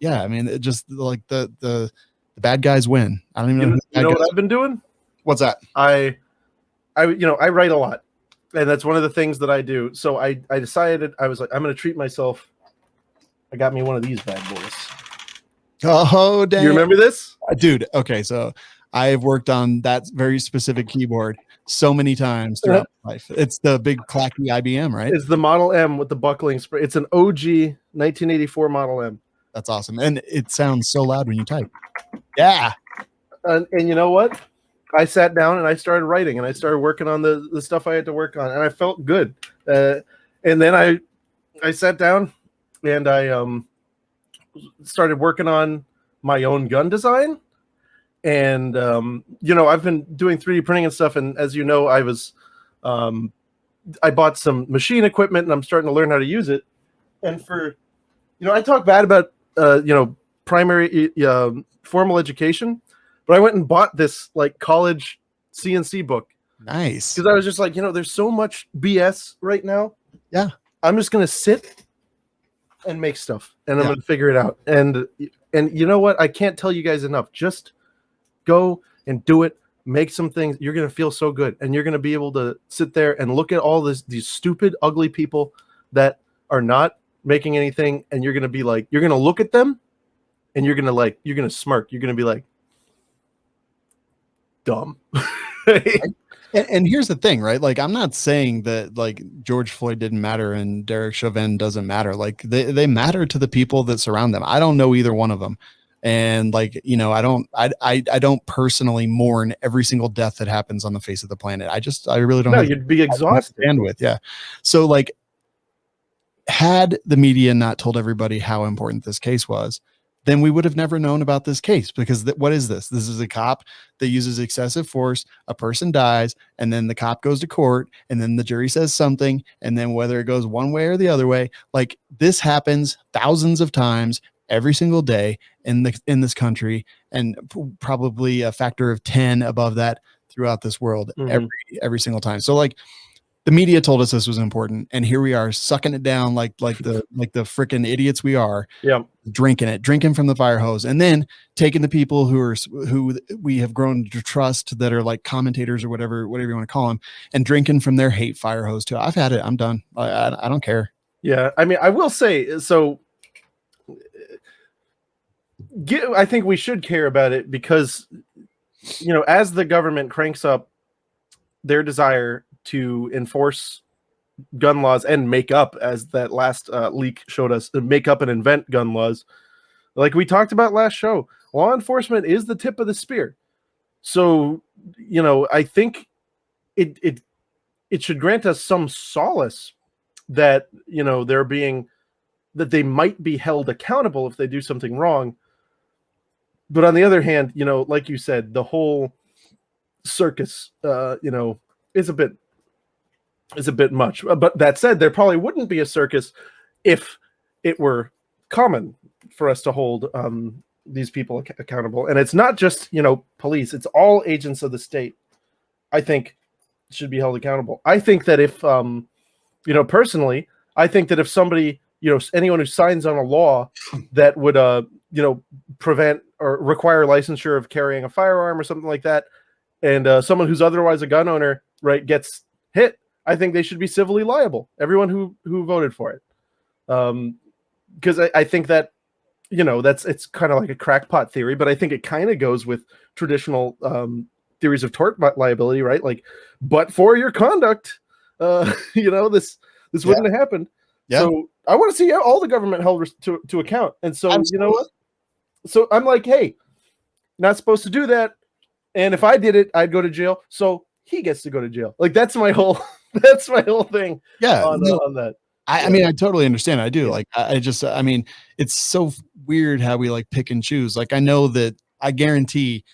I mean, it just like the bad guys win. I don't even know. You know what I've been doing? What's that? I write a lot, and that's one of the things that I do. So I decided, I was like, I'm going to treat myself. I got me one of these bad boys. Oh, damn. You remember this? Dude. Okay. So I've worked on that very specific keyboard so many times throughout my life. It's the big clacky IBM, right? It's the Model M with the buckling spray. It's an OG 1984 Model M. That's awesome. And it sounds so loud when you type. Yeah. And you know what? I sat down and I started writing and I started working on the stuff I had to work on, and I felt good. And then I sat down and I started working on my own gun design. And I've been doing 3D printing and stuff, and as you know, I bought some machine equipment and I'm starting to learn how to use it. And I talk bad about primary formal education, but I went and bought this like college CNC book. Nice. Because I was just like, there's so much BS right now. Yeah. I'm just gonna sit and make stuff, and I'm gonna figure it out. And you know what? I can't tell you guys enough. Just go and do it. Make some things. You're gonna feel so good, and you're gonna be able to sit there and look at all these stupid, ugly people that are not making anything, and you're going to be like, you're going to look at them and you're going to smirk. You're going to be like, dumb. And here's the thing, right? Like, I'm not saying that like George Floyd didn't matter and Derek Chauvin doesn't matter. Like they matter to the people that surround them. I don't know either one of them. And like, you know, I don't personally mourn every single death that happens on the face of the planet. I really don't. No, you'd be exhausted. Bandwidth, yeah. So like, had the media not told everybody how important this case was, then we would have never known about this case, because what is this? This is a cop that uses excessive force. A person dies, and then the cop goes to court, and then the jury says something, and then whether it goes one way or the other way, like this happens thousands of times every single day in this country, and probably a factor of 10 above that throughout this world every single time. So like, the media told us this was important, and here we are sucking it down like the freaking idiots we are. Yeah, drinking from the fire hose, and then taking the people who we have grown to trust, that are like commentators or whatever you want to call them, and drinking from their hate fire hose too. I've had it. I'm done. I don't care. Yeah, I mean, I will say so. I think we should care about it because, you know, as the government cranks up their desire to enforce gun laws and make up, as that last leak showed us, make up and invent gun laws, like we talked about last show, law enforcement is the tip of the spear. So, you know, I think it should grant us some solace that, you know, that they might be held accountable if they do something wrong. But on the other hand, you know, like you said, the whole circus, you know, is a bit much. But that said, there probably wouldn't be a circus if it were common for us to hold these people accountable. And it's not just, you know, police, it's all agents of the state, I think, should be held accountable. I think that if, you know, personally, I think that if somebody, you know, anyone who signs on a law that would, you know, prevent or require licensure of carrying a firearm or something like that, and someone who's otherwise a gun owner, right, gets hit, I think they should be civilly liable. Everyone who voted for it, because I think that, you know, it's kind of like a crackpot theory, but I think it kind of goes with traditional theories of tort liability, right? Like, but for your conduct, you know, this wouldn't have happened. Yeah. So I want to see all the government held to account. And so, absolutely. You know what? So I'm like, hey, not supposed to do that. And if I did it, I'd go to jail. So he gets to go to jail. Like, that's my whole thing. Yeah. On that. I mean, I totally understand. I do. Yeah. Like, I mean, it's so weird how we like pick and choose. Like, I know that I guarantee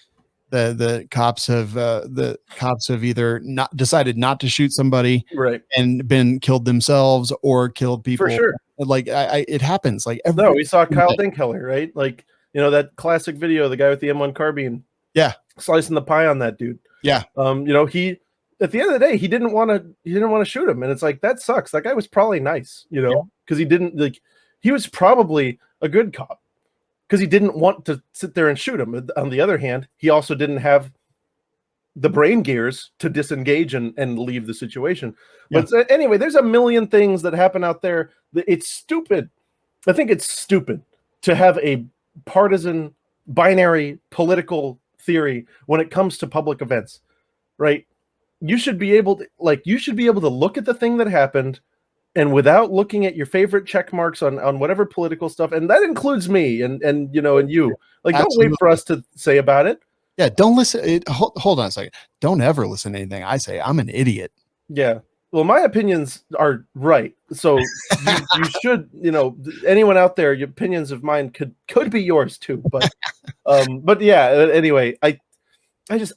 the cops have either not decided not to shoot somebody, right, and been killed themselves, or killed people. For sure. Like, it happens. Like, we saw Kyle Dinkheller, right? Like, you know, that classic video, the guy with the M1 carbine. Yeah. Slicing the pie on that dude. Yeah. You know, he, at the end of the day, he didn't want to shoot him. And it's like, that sucks. That guy was probably nice, you know, because he was probably a good cop because he didn't want to sit there and shoot him. On the other hand, he also didn't have the brain gears to disengage and leave the situation. Yeah. But anyway, there's a million things that happen out there. It's stupid. I think it's stupid to have a partisan binary political theory when it comes to public events, right? You should be able to look at the thing that happened, and without looking at your favorite check marks on whatever political stuff, and that includes me and you know, and you, like, absolutely. Don't wait for us to say about it. Yeah, don't listen. Hold on a second. Don't ever listen to anything I say. I'm an idiot. Yeah. Well, my opinions are right. So you should, you know, anyone out there, your opinions of mine could be yours too. But yeah, anyway, I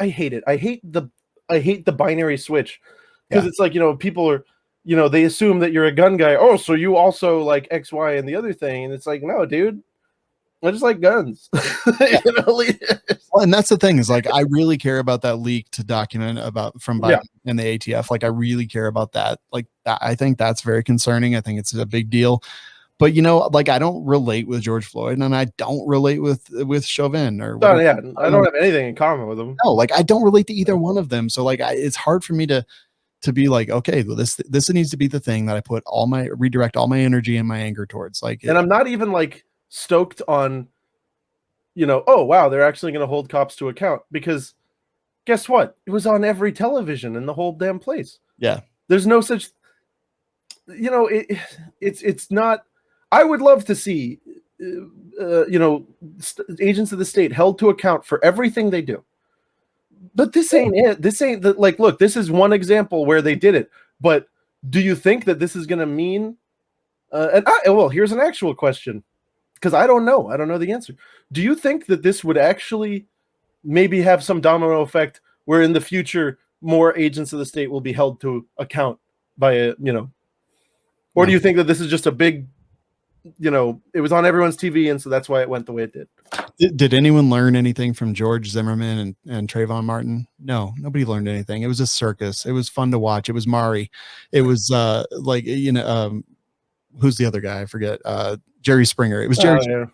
hate it. I hate the binary switch, because it's like, you know, people are, you know, they assume that you're a gun guy. Oh, so you also like X, Y, and the other thing. And it's like, no, dude, I just like guns. You know? Well, and that's the thing, is like, I really care about that leaked document from Biden and the ATF. Like, I really care about that. Like, I think that's very concerning. I think it's a big deal. But, you know, like, I don't relate with George Floyd, and I don't relate with Chauvin or whatever. Oh, yeah, I don't have anything in common with them. No, like, I don't relate to either one of them. So like, it's hard for me to to be like, okay, well, this needs to be the thing that I redirect all my energy and my anger towards. Like, and I'm not even like stoked on, oh wow, they're actually going to hold cops to account, because guess what? It was on every television in the whole damn place. Yeah. There's no such, it's not. I would love to see, agents of the state held to account for everything they do. But this ain't it. This ain't the, like, look, this is one example where they did it. But do you think that this is going to mean? Well, here's an actual question, because I don't know. I don't know the answer. Do you think that this would actually maybe have some domino effect where in the future more agents of the state will be held to account by or do you think that this is just a big, it was on everyone's TV and so that's why it went the way it did? Did anyone learn anything from George Zimmerman and Trayvon Martin? No, nobody learned anything. It was a circus. It was fun to watch. It was Maury. It was who's the other guy? I forget. Jerry Springer. It was Jerry. Yeah.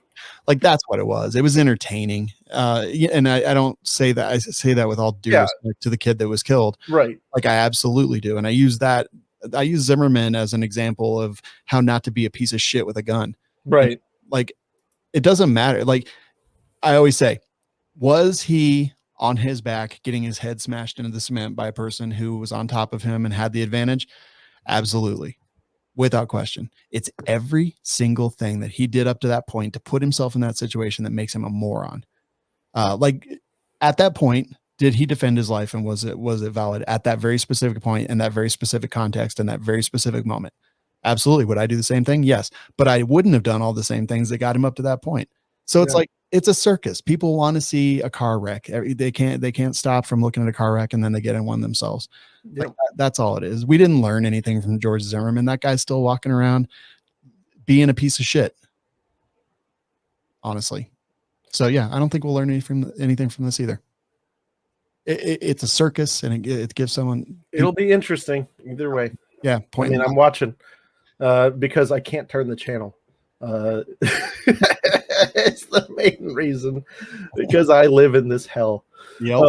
Like, that's what it was. It was entertaining. And I don't say that. I say that with all due respect to the kid that was killed. Right. Like, I absolutely do. And I use Zimmerman as an example of how not to be a piece of shit with a gun. Right. Like, it doesn't matter. Like, I always say, was he on his back getting his head smashed into the cement by a person who was on top of him and had the advantage? Absolutely. Without question. It's every single thing that he did up to that point to put himself in that situation that makes him a moron. Like, at that point, did he defend his life, and was it valid at that very specific point, in that very specific context, in that very specific moment? Absolutely. Would I do the same thing? Yes. But I wouldn't have done all the same things that got him up to that point. So it's like, it's a circus. People want to see a car wreck. They can't stop from looking at a car wreck, and then they get in one themselves. Yep. Like, that's all it is. We didn't learn anything from George Zimmerman. That guy's still walking around being a piece of shit, honestly. So yeah, I don't think we'll learn anything from this either. It's a circus, and it gives someone. It'll be interesting either way. Yeah. I'm watching because I can't turn the channel. It's the main reason, because I live in this hell. Yep.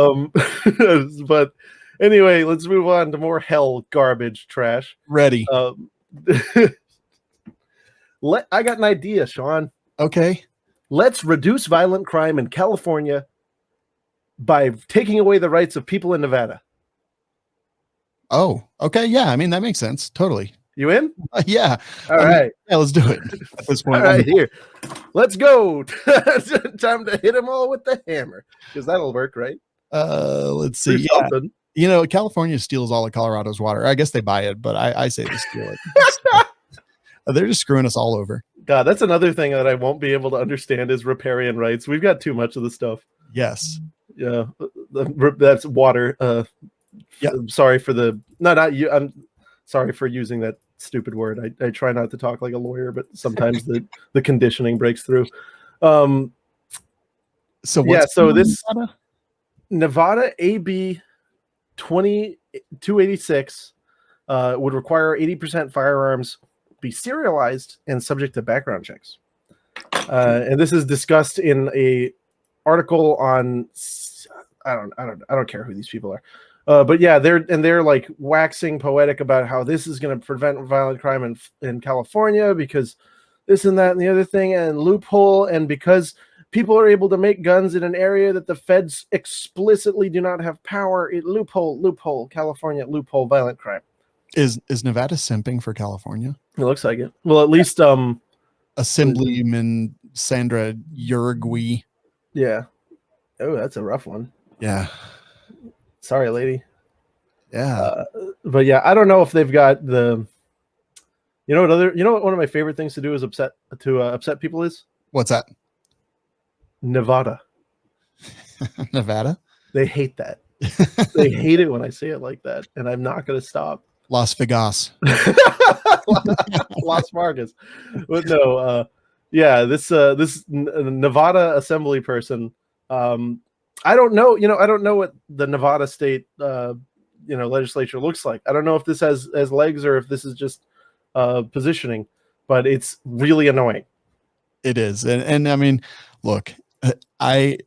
But anyway, let's move on to more hell garbage trash. Ready. I got an idea, Sean. Okay. Let's reduce violent crime in California by taking away the rights of people in Nevada. Oh, okay. Yeah. I mean, that makes sense. Totally. You in? Yeah. All right. Yeah, let's do it. At this point. All right, here. Let's go. Time to hit them all with the hammer, because that'll work, right? Let's see. Yeah. California steals all of Colorado's water. I guess they buy it, but I say they steal it. They're just screwing us all over. God, that's another thing that I won't be able to understand is riparian rights. We've got too much of the stuff. Yes. Yeah. That's water. I'm sorry for not you. I'm sorry for using that stupid word. I try not to talk like a lawyer, but sometimes the conditioning breaks through. So this Nevada AB 286 would require 80% firearms be serialized and subject to background checks. And this is discussed in a article on, I don't care who these people are. But yeah, they're like waxing poetic about how this is going to prevent violent crime in California, because this and that and the other thing, and loophole, and because people are able to make guns in an area that the feds explicitly do not have power. Loophole, California, loophole, violent crime. Is Nevada simping for California? It looks like it. Well, at least Assemblyman Sandra Uruguay. Yeah. Oh, that's a rough one. Yeah. Sorry, lady. Yeah. But yeah, I don't know if they've got the. You know what one of my favorite things to do is upset people is? What's that? Nevada. Nevada? They hate that. They hate it when I say it like that, and I'm not going to stop. Las Vegas. Las Vegas. But no, this Nevada assembly person, I don't know, I don't know what the Nevada state legislature looks like. I don't know if this has legs or if this is just positioning, but it's really annoying. It is. And I mean, look, I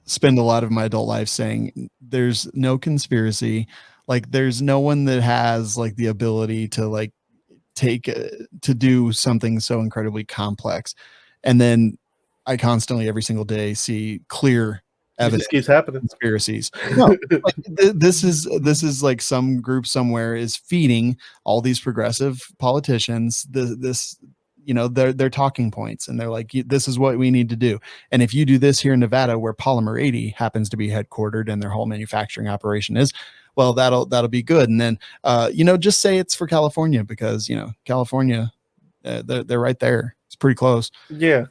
spend a lot of my adult life saying there's no conspiracy Like there's no one that has like the ability to like to do something so incredibly complex. And then I constantly every single day see clear evidence. This keeps happening. Conspiracies. No, like, this is like some group somewhere is feeding all these progressive politicians this you know, their talking points, and they're like, this is what we need to do. And if you do this here in Nevada, where Polymer 80 happens to be headquartered and their whole manufacturing operation is, well, that'll be good. And then you know, just say it's for California, because you know, California, they're right there. It's pretty close. Yeah.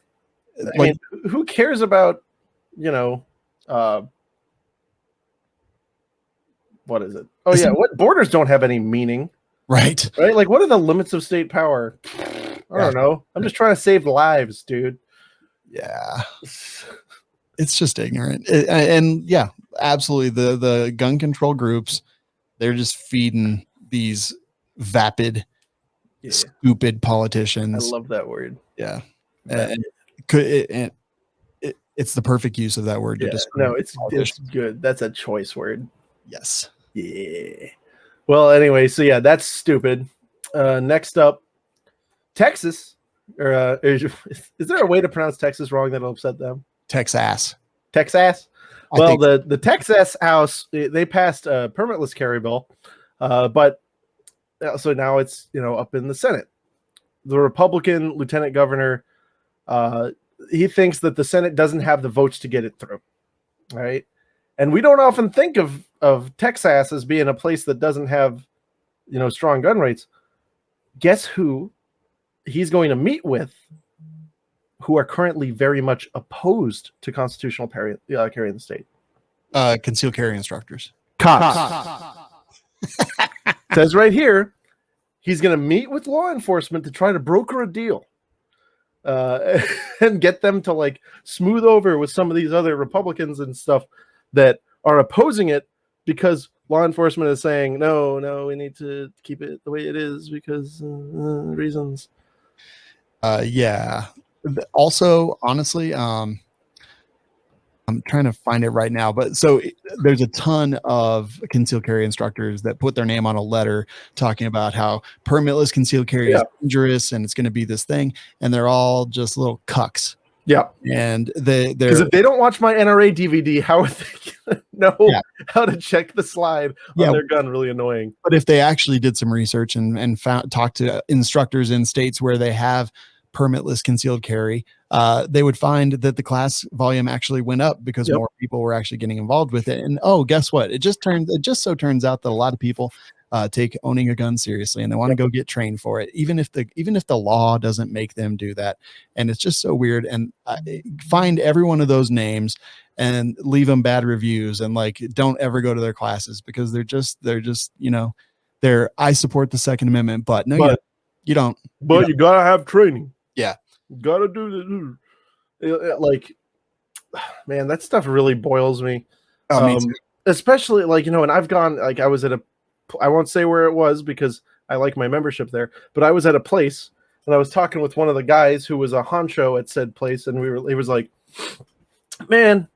Like, I mean, who cares about, you know, what is it? Oh yeah, what borders don't have any meaning. Right. Like, what are the limits of state power? I don't know. I'm just trying to save lives, dude. Yeah. It's just ignorant. And yeah, absolutely. The gun control groups, they're just feeding these vapid, stupid politicians. I love that word. Yeah. It's the perfect use of that word to describe. No, it's good. That's a choice word. Yes. Yeah. Well, anyway, so yeah, that's stupid. Next up, Texas. Or is there a way to pronounce Texas wrong that'll upset them? Texas. Well, the Texas House, they passed a permitless carry bill, but so now it's, you know, up in the Senate. The Republican lieutenant governor, he thinks that the Senate doesn't have the votes to get it through. All right. And we don't often think of Texas as being a place that doesn't have, you know, strong gun rights. Guess who he's going to meet with, who are currently very much opposed to constitutional carry in the state? Concealed carry instructors. Cops. Says right here, he's going to meet with law enforcement to try to broker a deal and get them to like smooth over with some of these other Republicans and stuff that are opposing it, because law enforcement is saying, no, we need to keep it the way it is because reasons. Yeah. Also, honestly, I'm trying to find it right now, but so there's a ton of concealed carry instructors that put their name on a letter talking about how permitless concealed carry is dangerous and it's going to be this thing, and they're all just little cucks. Yeah. And they're because if they don't watch my NRA DVD, how are they gonna know how to check the slide on their gun? Really annoying. But if they actually did some research and talked to instructors in states where they have permitless concealed carry, they would find that the class volume actually went up because more people were actually getting involved with it. And guess what? It just so turns out that a lot of people take owning a gun seriously, and they want to go get trained for it, even if the law doesn't make them do that. And it's just so weird. And find every one of those names and leave them bad reviews, and like don't ever go to their classes, because they're just you know, I support the Second Amendment, but you don't. But you gotta have training. Yeah, you gotta do this. Like, man, that stuff really boils me. Me too. Especially like, you know, and I've gone, like, I was at I won't say where it was because I like my membership there, but I was at a place and I was talking with one of the guys who was a honcho at said place, and he was like, man,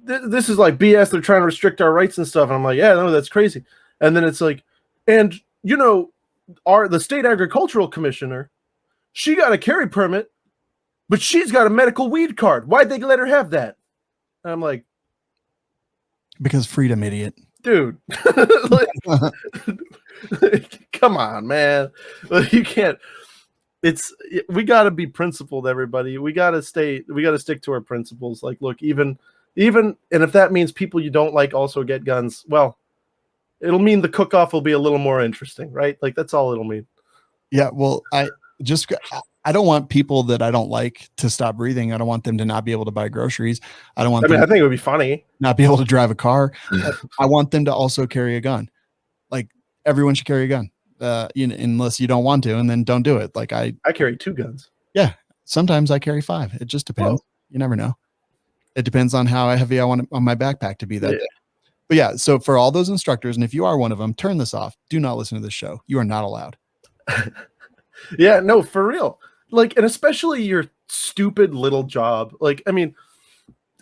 this is like BS. They're trying to restrict our rights and stuff. And I'm like, yeah, no, that's crazy. And then it's like, and you know, the state agricultural commissioner, she got a carry permit, but she's got a medical weed card. Why'd they let her have that? And I'm like, because freedom, idiot. Dude, come on, man. You can't. We got to be principled, everybody. We got to stick to our principles. Like, look, even, and if that means people you don't like also get guns, well, it'll mean the cook-off will be a little more interesting, right? Like, that's all it'll mean. Yeah, well, I don't want people that I don't like to stop breathing. I don't want them to not be able to buy groceries. I think it would be funny. Not be able to drive a car. I want them to also carry a gun. Like, everyone should carry a gun, unless you don't want to, and then don't do it. Like I carry 2 guns. Yeah. Sometimes I carry 5. It just depends. You never know. It depends on how heavy I want on my backpack to be that day. But yeah, so for all those instructors, and if you are one of them, turn this off. Do not listen to this show. You are not allowed. Yeah, no, for real. Like, and especially your stupid little job. Like, I mean,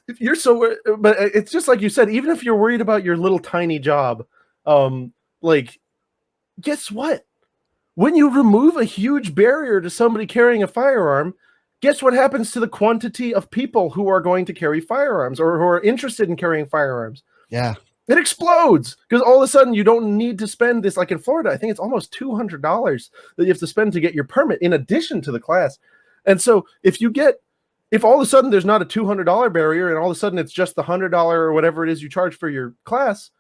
if you're but it's just like you said, even if you're worried about your little tiny job, Like, guess what? When you remove a huge barrier to somebody carrying a firearm, guess what happens to the quantity of people who are going to carry firearms or who are interested in carrying firearms? Yeah. It explodes because all of a sudden you don't need to spend this. Like in Florida, I think it's almost $200 that you have to spend to get your permit in addition to the class. And so if all of a sudden there's not a $200 barrier and all of a sudden it's just the $100 or whatever it is you charge for your class,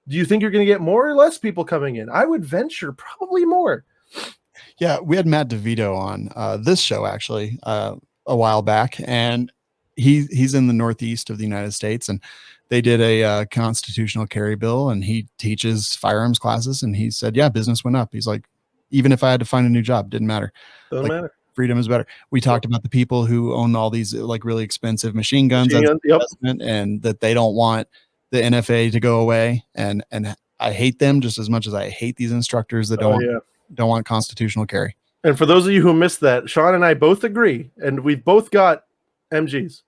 do you think you're going to get more or less people coming in? I would venture probably more. Yeah, we had Matt DeVito on this show actually a while back, and he's in the Northeast of the United States, and they did a constitutional carry bill, and he teaches firearms classes, and he said, yeah, business went up. He's like, even if I had to find a new job, didn't matter. Doesn't matter. Freedom is better. We talked about the people who own all these like really expensive machine guns, Yep. and that they don't want the NFA to go away. And I hate them just as much as I hate these instructors that don't want constitutional carry. And for those of you who missed that, Sean and I both agree, and we've both got MGs.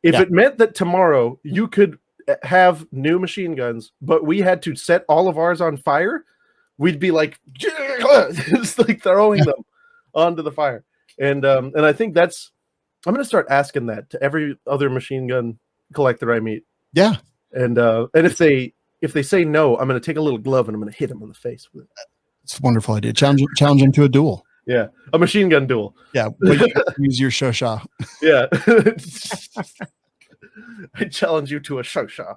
If it meant that tomorrow you could have new machine guns, but we had to set all of ours on fire, we'd be like, just like throwing them onto the fire. And I think I'm going to start asking that to every other machine gun collector I meet. Yeah. And if they say no, I'm going to take a little glove and I'm going to hit them in the face with it. It's a wonderful idea. Challenge him to a duel. Yeah, a machine gun duel. Yeah, but you use your shosha. Yeah. I challenge you to a shosha.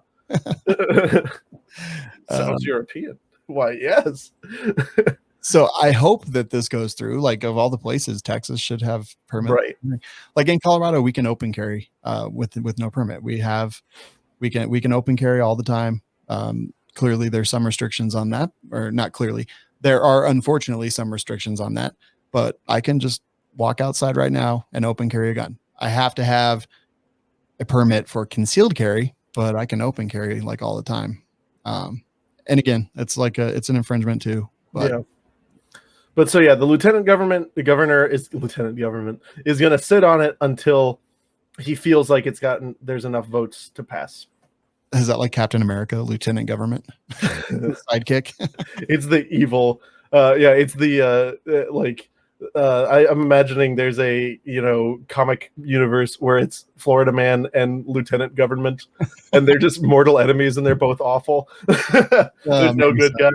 Sounds European. Why, yes. So I hope that this goes through. Like, of all the places, Texas should have permit. Right. Like in Colorado, we can open carry with no permit. We can open carry all the time. Clearly, there's some restrictions on that, or not clearly. There are unfortunately some restrictions on that, but I can just walk outside right now and open carry a gun. I have to have a permit for concealed carry, but I can open carry like all the time. And again, it's an infringement too. But. Yeah. But so yeah, the governor is going to sit on it until he feels like there's enough votes to pass. Is that like Captain America, Lieutenant Government? Sidekick? It's the evil. It's the I'm imagining there's a comic universe where it's Florida Man and Lieutenant Government, and they're just mortal enemies, and they're both awful. There's no good guy.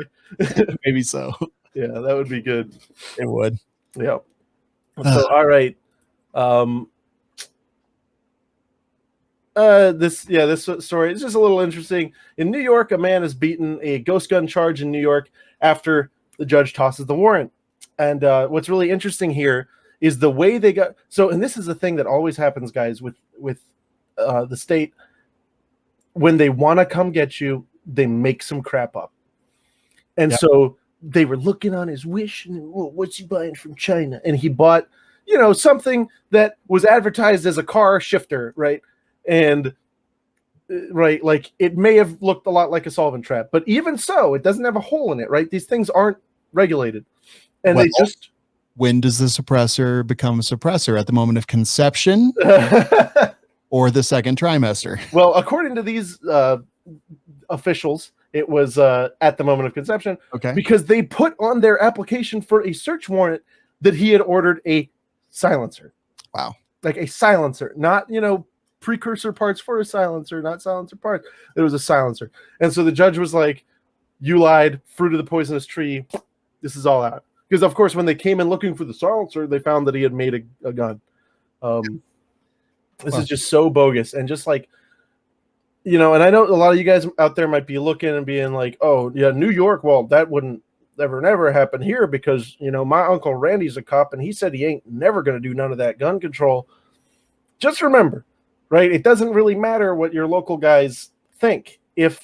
Maybe so. Yeah, that would be good. It would. Yeah. So all right. This story is just a little interesting. In New York, a man has beaten a ghost gun charge in New York after the judge tosses the warrant. And what's really interesting here is the way they got. So, and this is the thing that always happens, guys, with the state. When they want to come get you, they make some crap up. And so they were looking on his Wish, and what's he buying from China? And he bought, something that was advertised as a car shifter, right? And like it may have looked a lot like a solvent trap, but even so, it doesn't have a hole in it, right? These things aren't regulated. And they just. When does the suppressor become a suppressor? At the moment of conception or the second trimester? Well, according to these officials, it was at the moment of conception. Okay. Because they put on their application for a search warrant that he had ordered a silencer. Wow. Like a silencer, not, precursor parts for a silencer, not silencer parts. It was a silencer. And so the judge was like, you lied, fruit of the poisonous tree. This is all out. Because, of course, when they came in looking for the silencer, they found that he had made a gun. This is just so bogus. And just like, and I know a lot of you guys out there might be looking and being like, oh, yeah, New York, well, that wouldn't never happen here because, my Uncle Randy's a cop and he said he ain't never going to do none of that gun control. Just remember, right? It doesn't really matter what your local guys think. If,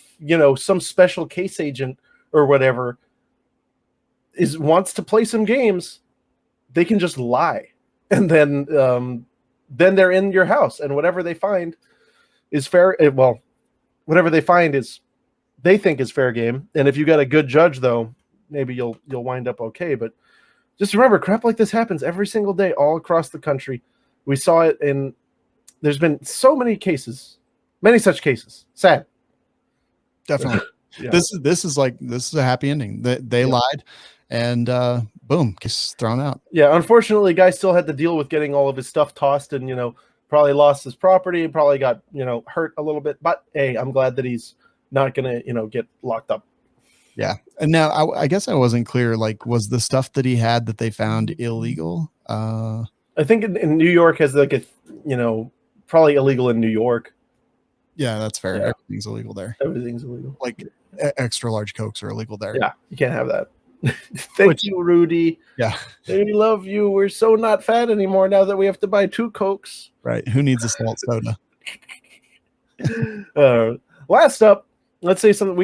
some special case agent or whatever wants to play some games, they can just lie. And then they're in your house and whatever they find is fair. Well, whatever they find they think is fair game. And if you got a good judge though, maybe you'll wind up okay. But just remember, crap like this happens every single day all across the country. We saw it there's been so many cases, many such cases. Sad. Definitely. Yeah. This is a happy ending. They lied, and boom, gets thrown out. Yeah, unfortunately, guy still had to deal with getting all of his stuff tossed, and probably lost his property, probably got hurt a little bit. But hey, I'm glad that he's not gonna get locked up. Yeah, and now I guess I wasn't clear. Like, was the stuff that he had that they found illegal? I think in New York has like a probably illegal in New York. Yeah, that's fair. Yeah. Everything's illegal there. Everything's illegal. Like extra large Cokes are illegal there. Yeah, you can't have that. Thank you, Rudy. Yeah, we love you. We're so not fat anymore now that we have to buy 2 Cokes. Right. Who needs a salt soda? Last up, let's say something.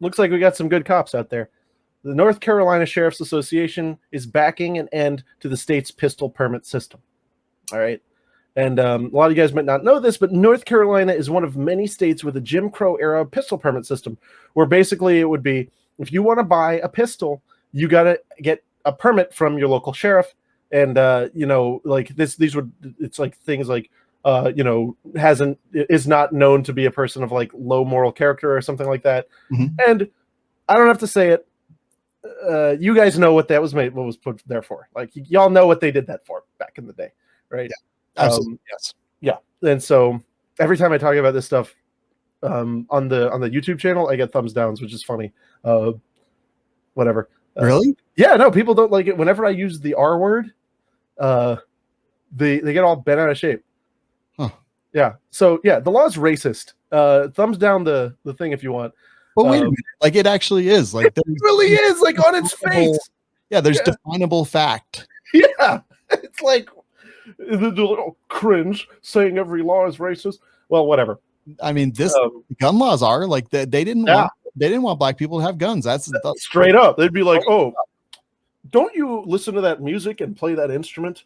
Looks like we got some good cops out there. The North Carolina Sheriff's Association is backing an end to the state's pistol permit system. All right. And a lot of you guys might not know this, but North Carolina is one of many states with a Jim Crow era pistol permit system, where basically it would be, if you want to buy a pistol, you got to get a permit from your local sheriff. And, like it's like things like, is not known to be a person of like low moral character or something like that. Mm-hmm. And I don't have to say it. You guys know what that was made, what was put there for. Like y'all know what they did that for back in the day, right? Yeah, absolutely. Yes. Yeah. And so every time I talk about this stuff on the YouTube channel, I get thumbs downs, which is funny. Whatever. Really? Yeah, no, people don't like it. Whenever I use the R word, they get all bent out of shape. Huh. Yeah. So yeah, the law is racist. Thumbs down the thing if you want. But wait a minute. Like it actually is. Like it really is like on its face. Yeah, there's definable fact. Yeah. It's like the little cringe saying every law is racist. Well, whatever. I mean, this gun laws are like they didn't want black people to have guns. That's straight up. They'd be like, "Oh, don't you listen to that music and play that instrument?"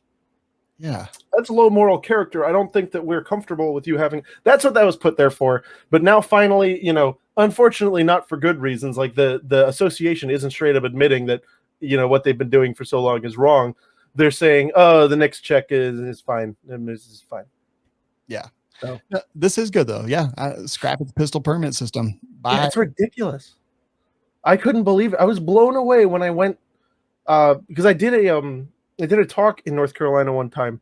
Yeah, that's low moral character. I don't think that we're comfortable with you having. That's what that was put there for. But now, finally, unfortunately, not for good reasons. Like the association isn't straight up admitting that what they've been doing for so long is wrong. They're saying, "Oh, the next check is fine. And this is fine." Yeah. So. This is good though. Yeah, scrap the pistol permit system. Yeah, it's ridiculous. I couldn't believe it. I was blown away when I went because I did a talk in North Carolina one time,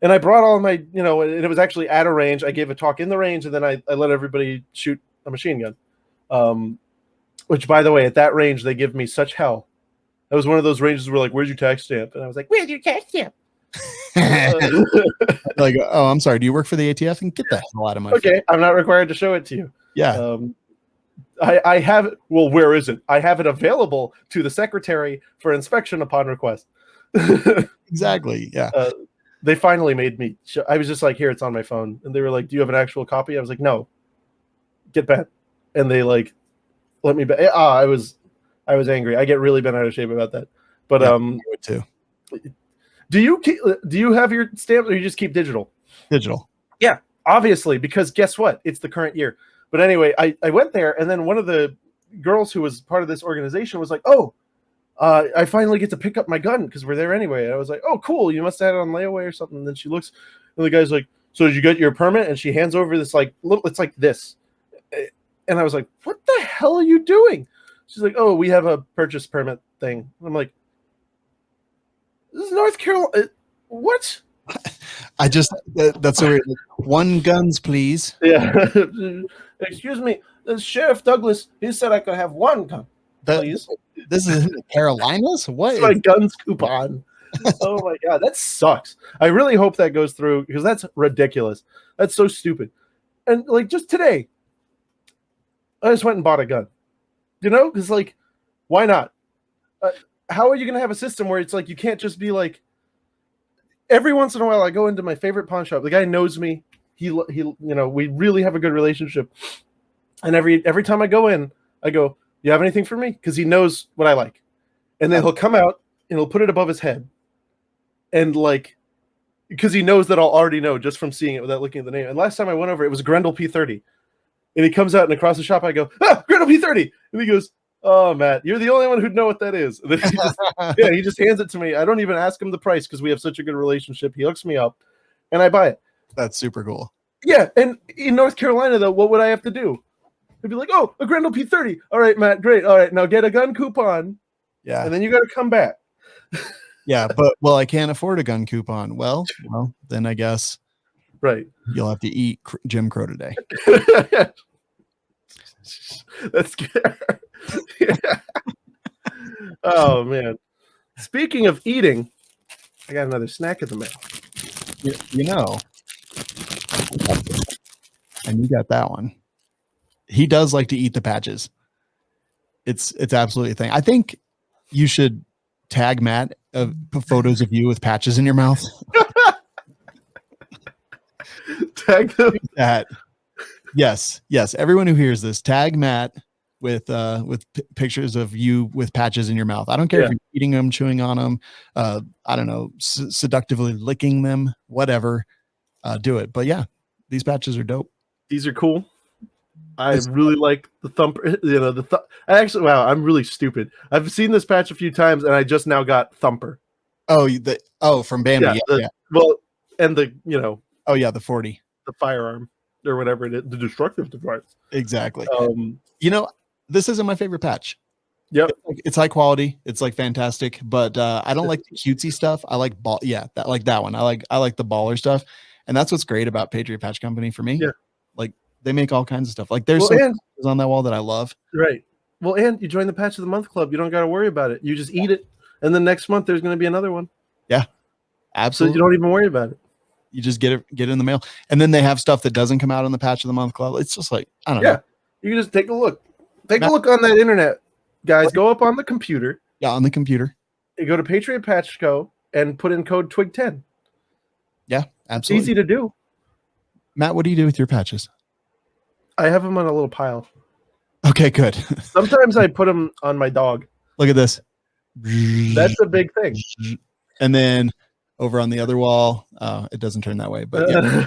and I brought all my and it was actually at a range. I gave a talk in the range, and then I let everybody shoot a machine gun. Which, by the way, at that range they give me such hell. That was one of those ranges where like, "Where's your tax stamp?" And I was like, "Where's your tax stamp?" Like, oh, I'm sorry. Do you work for the ATF? And get the hell out of my face. I'm not required to show it to you. Yeah. I have it. Well, where is it? I have it available to the secretary for inspection upon request. Exactly. Yeah. They finally made me. I was just like, "Here, it's on my phone," and they were like, "Do you have an actual copy?" I was like, "No." Get bent, and they like let me. I was angry. I get really bent out of shape about that. But I would too. Do you have your stamps, or you just keep digital? Digital. Yeah, obviously, because guess what? It's the current year. But anyway, I went there, and then one of the girls who was part of this organization was like, "Oh, I finally get to pick up my gun because we're there anyway." And I was like, "Oh, cool. You must have had it on layaway or something." And then she looks, and the guy's like, "So did you get your permit?" And she hands over this like little. It's like this, and I was like, "What the hell are you doing?" She's like, "Oh, we have a purchase permit thing." I'm like, "This is North Carolina. What?" That's so weird. One guns, please. Yeah. Excuse me, Sheriff Douglas. He said I could have one gun, please. This is in the Carolinas. What? It's my guns coupon. Oh my god, that sucks. I really hope that goes through because that's ridiculous. That's so stupid. And like just today, I just went and bought a gun. Because like, why not? How are you going to have a system where it's like you can't just be like, every once in a while I go into my favorite pawn shop. The guy knows me. He we really have a good relationship. And every time I go in, I go, "You have anything for me?" Because he knows what I like. And then he'll come out and he'll put it above his head. And like, because he knows that I'll already know just from seeing it without looking at the name. And last time I went over, it was a Grendel P30. And he comes out and across the shop, I go, "Ah, Grendel P30." And he goes, "Oh, Matt, you're the only one who'd know what that is." And then he just hands it to me. I don't even ask him the price because we have such a good relationship. He hooks me up and I buy it. That's super cool. Yeah. And in North Carolina, though, what would I have to do? It'd be like, oh, a Grendel P30. All right, Matt, great. All right, now get a gun coupon. Yeah. And then you got to come back. Yeah, but I can't afford a gun coupon. Well, then I guess right. You'll have to eat Jim Crow today. That's good. Yeah. Oh man. Speaking of eating, I got another snack in the mail. You know, and you got that one. He does like to eat the patches. It's absolutely a thing. I think you should tag Matt of photos of you with patches in your mouth. Tag them. That. Yes. Everyone who hears this, tag Matt with pictures of you with patches in your mouth. I don't care if you're eating them, chewing on them. I don't know, seductively licking them, whatever. Do it. But yeah, these patches are dope. These are cool. I really like the thumper. You know, actually, wow, I'm really stupid. I've seen this patch a few times, and I just now got thumper. Oh, from Bambi. Yeah. Well, and the the 40, the firearm or whatever it is, the destructive device. Exactly. This isn't my favorite patch. Yep, it's high quality. It's like fantastic, but I don't like the cutesy stuff. I like that one. I like the baller stuff, and that's what's great about Patriot Patch Company for me. Yeah, like they make all kinds of stuff. Like there's some patches on that wall that I love. Right. Well, and you join the Patch of the Month Club. You don't got to worry about it. You just eat it, and then next month there's going to be another one. Yeah, absolutely. So you don't even worry about it. You just get it in the mail, and then they have stuff that doesn't come out in the Patch of the Month Club. It's just like I don't know. You can just take a look. Take a look on that internet, guys. Go up on the computer. Yeah, on the computer. You go to Patriot Patch Co. and put in code TWIG10. Yeah, absolutely. Easy to do. Matt, what do you do with your patches? I have them on a little pile. Okay, good. Sometimes I put them on my dog. Look at this. That's a big thing. And then over on the other wall, it doesn't turn that way, but yeah.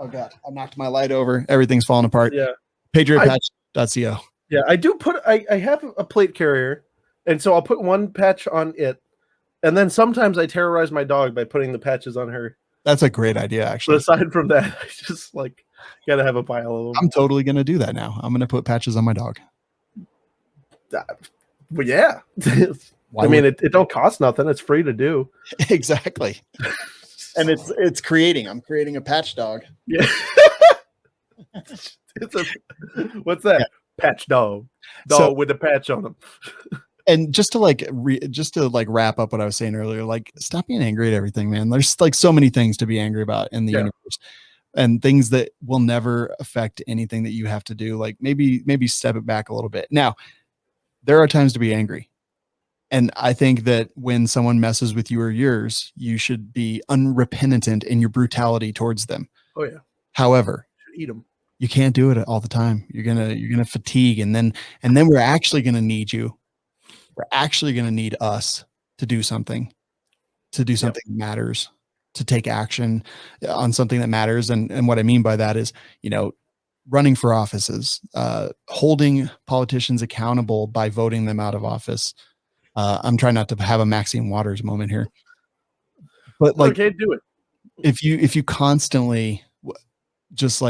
Oh God, I knocked my light over. Everything's falling apart. Yeah. PatriotPatch.co. Yeah, I do put. I have a plate carrier, and so I'll put one patch on it, and then sometimes I terrorize my dog by putting the patches on her. That's a great idea, actually. But aside from that, I just gotta have a pile of them. I'm totally gonna do that now. I'm gonna put patches on my dog. Well, yeah. I mean, it don't cost nothing. It's free to do. Exactly. And it's creating. I'm creating a patch dog. Yeah. What's that? Yeah. Patch dog with a patch on them. And just to wrap up what I was saying earlier, stop being angry at everything, man. There's so many things to be angry about in the universe, and things that will never affect anything that you have to do. Like maybe step it back a little bit. Now, there are times to be angry. And I think that when someone messes with you or yours, you should be unrepentant in your brutality towards them. Oh yeah. However, eat them. You can't do it all the time. You're gonna fatigue, and then we're actually gonna need you. We're actually gonna need us to do something that matters, to take action on something that matters. And what I mean by that is, running for offices, holding politicians accountable by voting them out of office. I'm trying not to have a Maxine Waters moment here, but can't do it. If you constantly just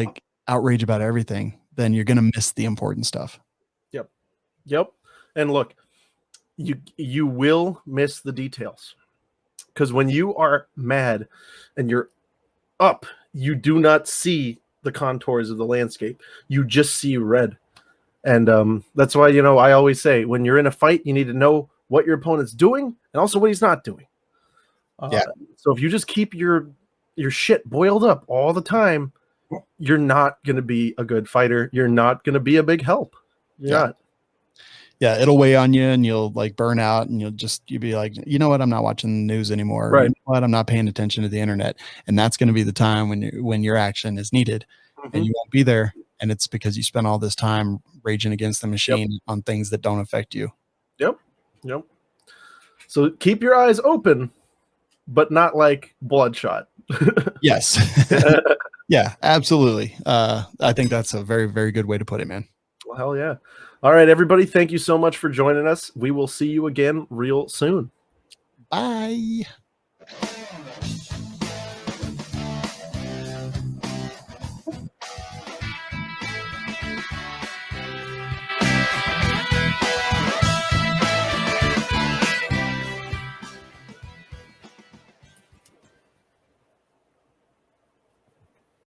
outrage about everything, then you're going to miss the important stuff. Yep. And look, you will miss the details, because when you are mad and you're up, you do not see the contours of the landscape. You just see red. And that's why, I always say, when you're in a fight, you need to know what your opponent's doing and also what he's not doing. So if you just keep your shit boiled up all the time, you're not going to be a good fighter. You're not going to be a big help. You're not. Yeah, it'll weigh on you, and you'll burn out, and you'll be like, you know what? I'm not watching the news anymore. Right. You know what? I'm not paying attention to the internet. And that's going to be the time when your action is needed, and you won't be there. And it's because you spent all this time raging against the machine on things that don't affect you. Yep. So keep your eyes open, but not bloodshot. Yes. Yeah, absolutely. I think that's a very, very good way to put it, man. Well, hell yeah. All right, everybody. Thank you so much for joining us. We will see you again real soon. Bye.